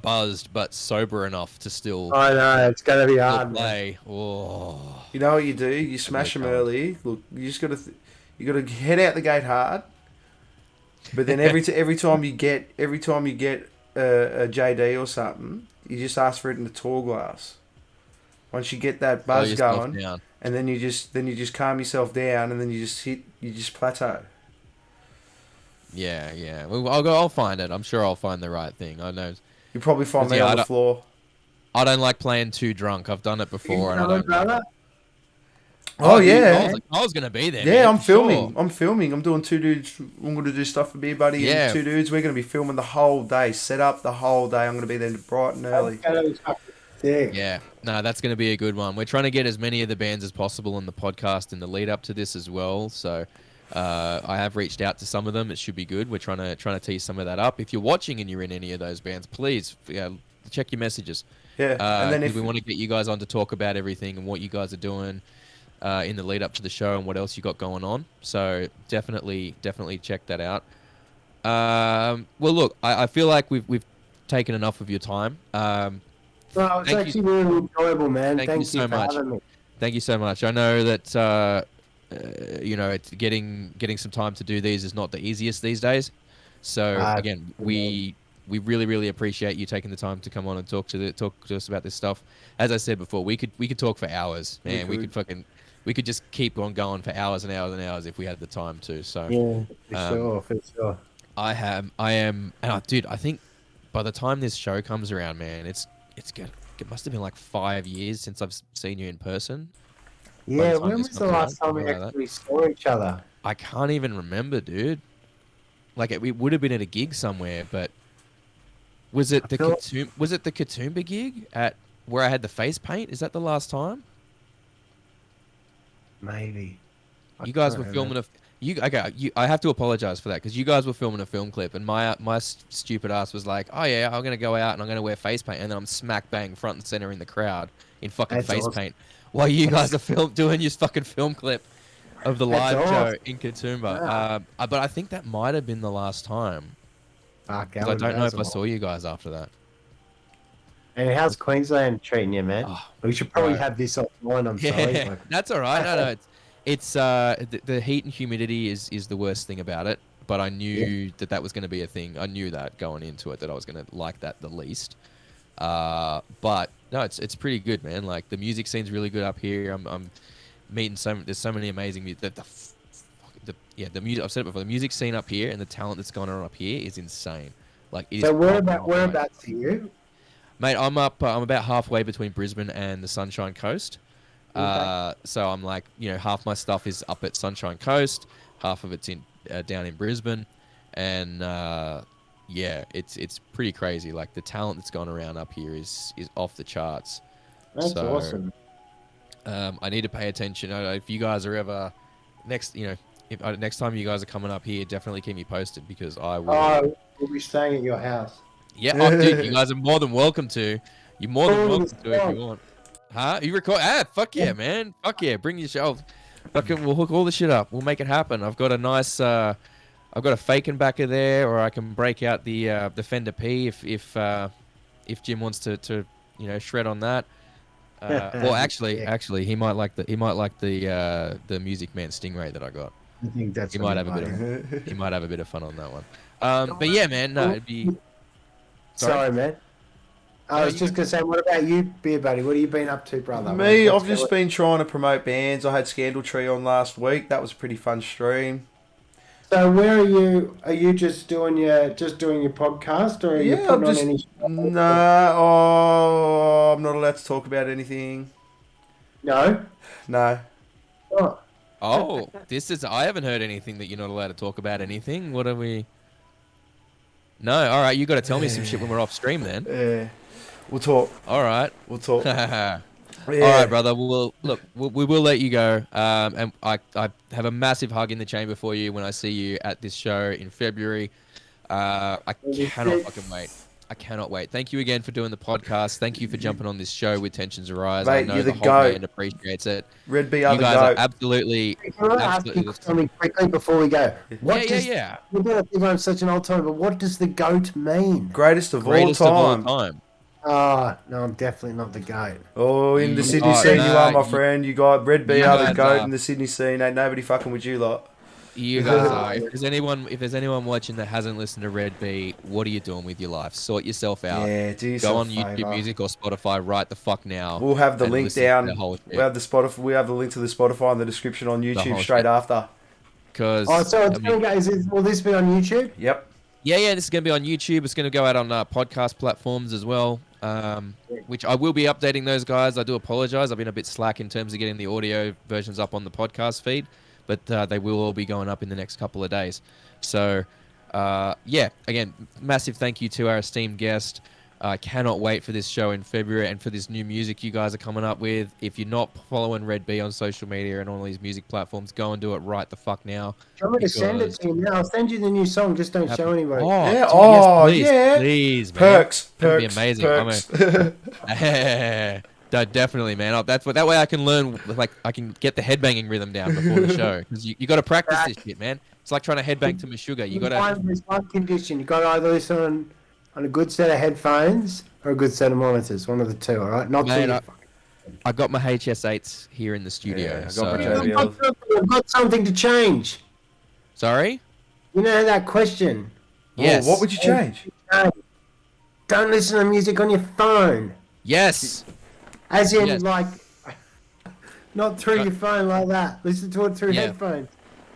buzzed but sober enough to still I know it's gonna be hard, man. play. Oh, You know what you do? You smash them early. Look, you just got to you got to head out the gate hard. But then every time you get a JD or something, you just ask for it in the tall glass. Once you get that slow buzz yourself going, down. and then you just calm yourself down, and then you just plateau. Yeah, yeah. Well, I'll find it. I'm sure I'll find the right thing. I know. You'll probably find 'Cause, me yeah, on the floor. I don't like playing too drunk. I've done it before, and I don't. brother. Oh, dude, yeah. I was gonna be there. Yeah, man, I'm for filming. sure. I'm filming. I'm doing two dudes. I'm going to do stuff for Beer Buddy Yeah. and two dudes. We're going to be filming the whole day. Set up the whole day. I'm going to be there bright and early. Yeah. Yeah, no, that's going to be a good one. We're trying to get as many of the bands as possible on the podcast in the lead up to this as well. So I have reached out to some of them. It should be good. We're trying to tease some of that up. If you're watching and you're in any of those bands, please check your messages. Yeah, and then 'cause if we want to get you guys on to talk about everything and what you guys are doing in the lead up to the show and what else you got going on. So definitely check that out. Well, look, I feel like we've taken enough of your time. Well, it's Thank actually really enjoyable, man. Thank you so for much. having me. Thank you so much. I know that it's getting some time to do these is not the easiest these days. So again, we really appreciate you taking the time to come on and talk to us about this stuff. As I said before, we could talk for hours, man. We could just keep on going for hours and hours and hours if we had the time to. So Yeah, for sure. I am, dude. I think by the time this show comes around, man, it's good. It must have been like 5 years since I've seen you in person. Yeah, time when this was the comes last around, time we something like that. actually saw each other? I can't even remember, dude. Like it would have been at a gig somewhere, but was it the Katoomba gig at where I had the face paint? Is that the last time? Maybe. You guys were filming I have to apologize for that because you guys were filming a film clip and my stupid ass was like, oh yeah, I'm gonna go out and I'm gonna wear face paint, and then I'm smack bang front and center in the crowd in fucking That's face awesome. paint while you guys are doing your fucking film clip of the That's live show awesome. in Katoomba. Yeah. But I think that might have been the last time. Fuck, 'Cause I don't know if I saw you guys after that. And how's Queensland treating you, man? Oh, We should probably bro. have this offline. I'm sorry. Yeah, that's all right. No, it's the heat and humidity is the worst thing about it. But I knew that was going to be a thing. I knew that going into it that I was going to like that the least. But no, it's pretty good, man. Like the music scene's really good up here. I'm meeting there's so many amazing music. The music. I've said it before. The music scene up here and the talent that's going on up here is insane. Like it So is whereabouts are you? Mate, I'm up. I'm about halfway between Brisbane and the Sunshine Coast. So I'm like, half my stuff is up at Sunshine Coast, half of it's in down in Brisbane, and it's pretty crazy. Like the talent that's gone around up here is off the charts. That's So, awesome. I need to pay attention. If you guys are ever next time you guys are coming up here, definitely keep me posted because I will. Oh, we'll be staying at your house. Yeah, dude, you guys are more than welcome to. You're more than welcome to if you want. Huh? You record? Fuck yeah, man. Fuck yeah. Bring your shelf. Fucking, we'll hook all the shit up. We'll make it happen. I've got a nice, I've got a fake in back of there, or I can break out the Fender P if Jim wants to shred on that. Well, actually, he might like the Music Man Stingray that I got. I think that's He what might have a bit of fun on that one. But yeah, man, no, it'd be. Sorry, man. I was just going to say, what about you, Beer Buddy? What have you been up to, brother? Me, I've just been trying to promote bands. I had Scandal Tree on last week. That was a pretty fun stream. So where are you? Are you just doing your podcast, or are you putting on any? No, I'm not allowed to talk about anything. No. No. Oh. Oh, I haven't heard anything that you're not allowed to talk about anything. What are we? No, all right. You got to tell me some shit when we're off stream, then. Yeah. We'll talk. All right. We'll talk. Yeah. Yeah. All right, brother. We will let you go. And I have a massive hug in the chamber for you when I see you at this show in February. I cannot fucking wait. I cannot wait. Thank you again for doing the podcast. Thank you for jumping on this show with Tensions Arise. I Mate, know you're the the whole goat. band appreciates it. Red B are You the guys are goat. absolutely, Can I ask you absolutely. something quickly before we go? Yeah. You're gonna think I'm such an old time, but what does the goat mean? Greatest of Greatest all of all time. time. Ah, no, I'm definitely not the goat. Oh, in the You Sydney are- scene, you are, nah, my friend. You got Red B you are the guys goat are. in the Sydney scene. Ain't nobody fucking with you lot. You guys are. If there's anyone watching that hasn't listened to Red B, what are you doing with your life? Sort yourself out. Yeah, do Go yourself on a YouTube favour. Music or Spotify right the fuck now. We'll have the and link listen to down. the whole We have the Spotify. We have the link to the Spotify in the description on YouTube whole straight shit. after. Because Oh, so it's gonna go. Will this be on YouTube? Yep. yeah, this is going to be on YouTube. It's going to go out on podcast platforms as well, which I will be updating those guys. I do apologize. I've been a bit slack in terms of getting the audio versions up on the podcast feed, but they will all be going up in the next couple of days. So, yeah, again, massive thank you to our esteemed guest. I cannot wait for this show in February and for this new music you guys are coming up with. If you're not following Red B on social media and all these music platforms, go and do it right the fuck now. Do you want me to send it to you now? I'll send you the new song. Just don't show anybody. Oh, Yeah, dude, oh, yes, please, yeah. please, man. Perks. That'd be Perks. amazing. Perks. Definitely, man. That way I can learn, like, I can get the headbanging rhythm down before the show. Because you got to practice this shit, man. It's like trying to headbang to Meshuggah. You got to. There's one condition. You got to either listen on a good set of headphones or a good set of monitors. One of the two. All right. Not Man, two. I got my HS8s here in the studio. Yeah, I got so... my JBL. I've got something to change. Sorry? You know that question. Yes. Oh, what would you change? Don't listen to music on your phone. Yes. As in, Yes. like, not through your phone like that. Listen to it through Yeah. headphones.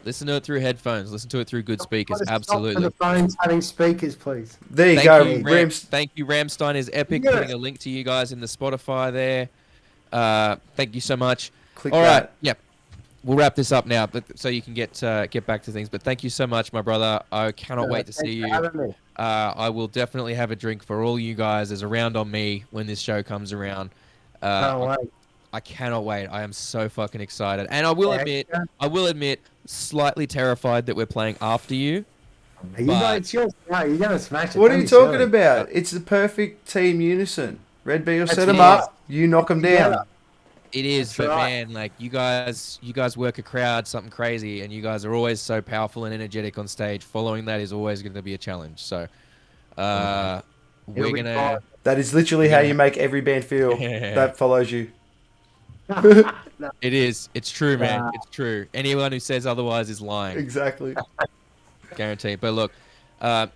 Listen to it through headphones. Listen to it through good speakers. Gotta stop Absolutely. for the phones having speakers, please. There you Thank go. you, Rams. Thank you, Ramstein is epic. Yeah. Putting a link to you guys in the Spotify there. Thank you so much. Click All that. right, yep. We'll wrap this up now, but so you can get back to things. But thank you so much, my brother. I cannot wait to see you. I will definitely have a drink for all you guys. There's a round on me when this show comes around. Can't wait. I cannot wait. I am so fucking excited, and I will admit, slightly terrified that we're playing after you. You know it's yours. No, you're gonna smash it. What are Don't you be talking silly. about? It's the perfect team unison. Red B will set them it. up. You knock them down. Yeah. It is, That's but right. man, like you guys work a crowd, something crazy, and you guys are always so powerful and energetic on stage. Following that is always going to be a challenge. So, we're It'll be gonna. fine. That is literally how you make every band feel that follows you. It is. It's true, man. It's true. Anyone who says otherwise is lying. Exactly. Guaranteed. But look,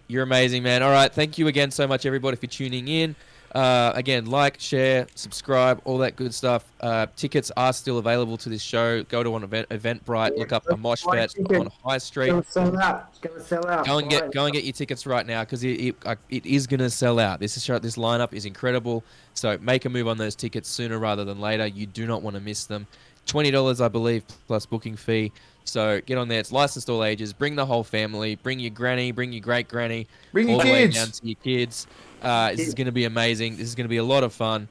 you're amazing, man. All right. Thank you again so much, everybody, for tuning in. Again, like, share, subscribe, all that good stuff. Tickets are still available to this show. Go to Eventbrite, look up a Mosh Fest on High Street. It's gonna sell out. It's gonna sell out. Go and get your tickets right now because it is gonna sell out. This lineup is incredible. So make a move on those tickets sooner rather than later. You do not want to miss them. $20, I believe, plus booking fee. So get on there. It's licensed all ages. Bring the whole family. Bring your granny. Bring your great granny. Bring your all the way kids. down to your kids. This is going to be amazing. This is going to be a lot of fun.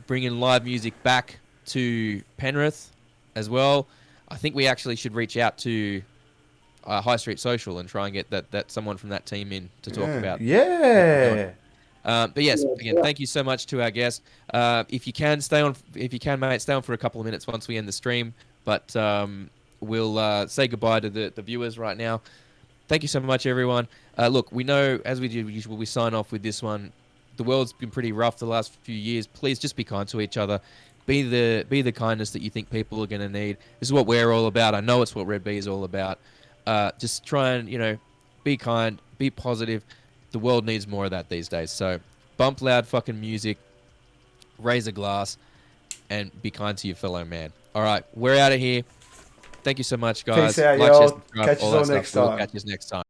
Bringing live music back to Penrith as well. I think we actually should reach out to High Street Social and try and get that someone from that team in to talk about. Yeah. But yes, again, thank you so much to our guest. If you can, mate, stay on for a couple of minutes once we end the stream. But we'll say goodbye to the viewers right now. Thank you so much, everyone. Look, we know, as we do usually, we sign off with this one. The world's been pretty rough the last few years. Please just be kind to each other. Be the kindness that you think people are going to need. This is what we're all about. I know it's what Red B is all about. Just try and, be kind, be positive. The world needs more of that these days. So bump loud fucking music, raise a glass, and be kind to your fellow man. All right, we're out of here. Thank you so much, guys. Peace out, Like, y'all. share, subscribe, Catch us all that all stuff. next We'll time. catch you next time.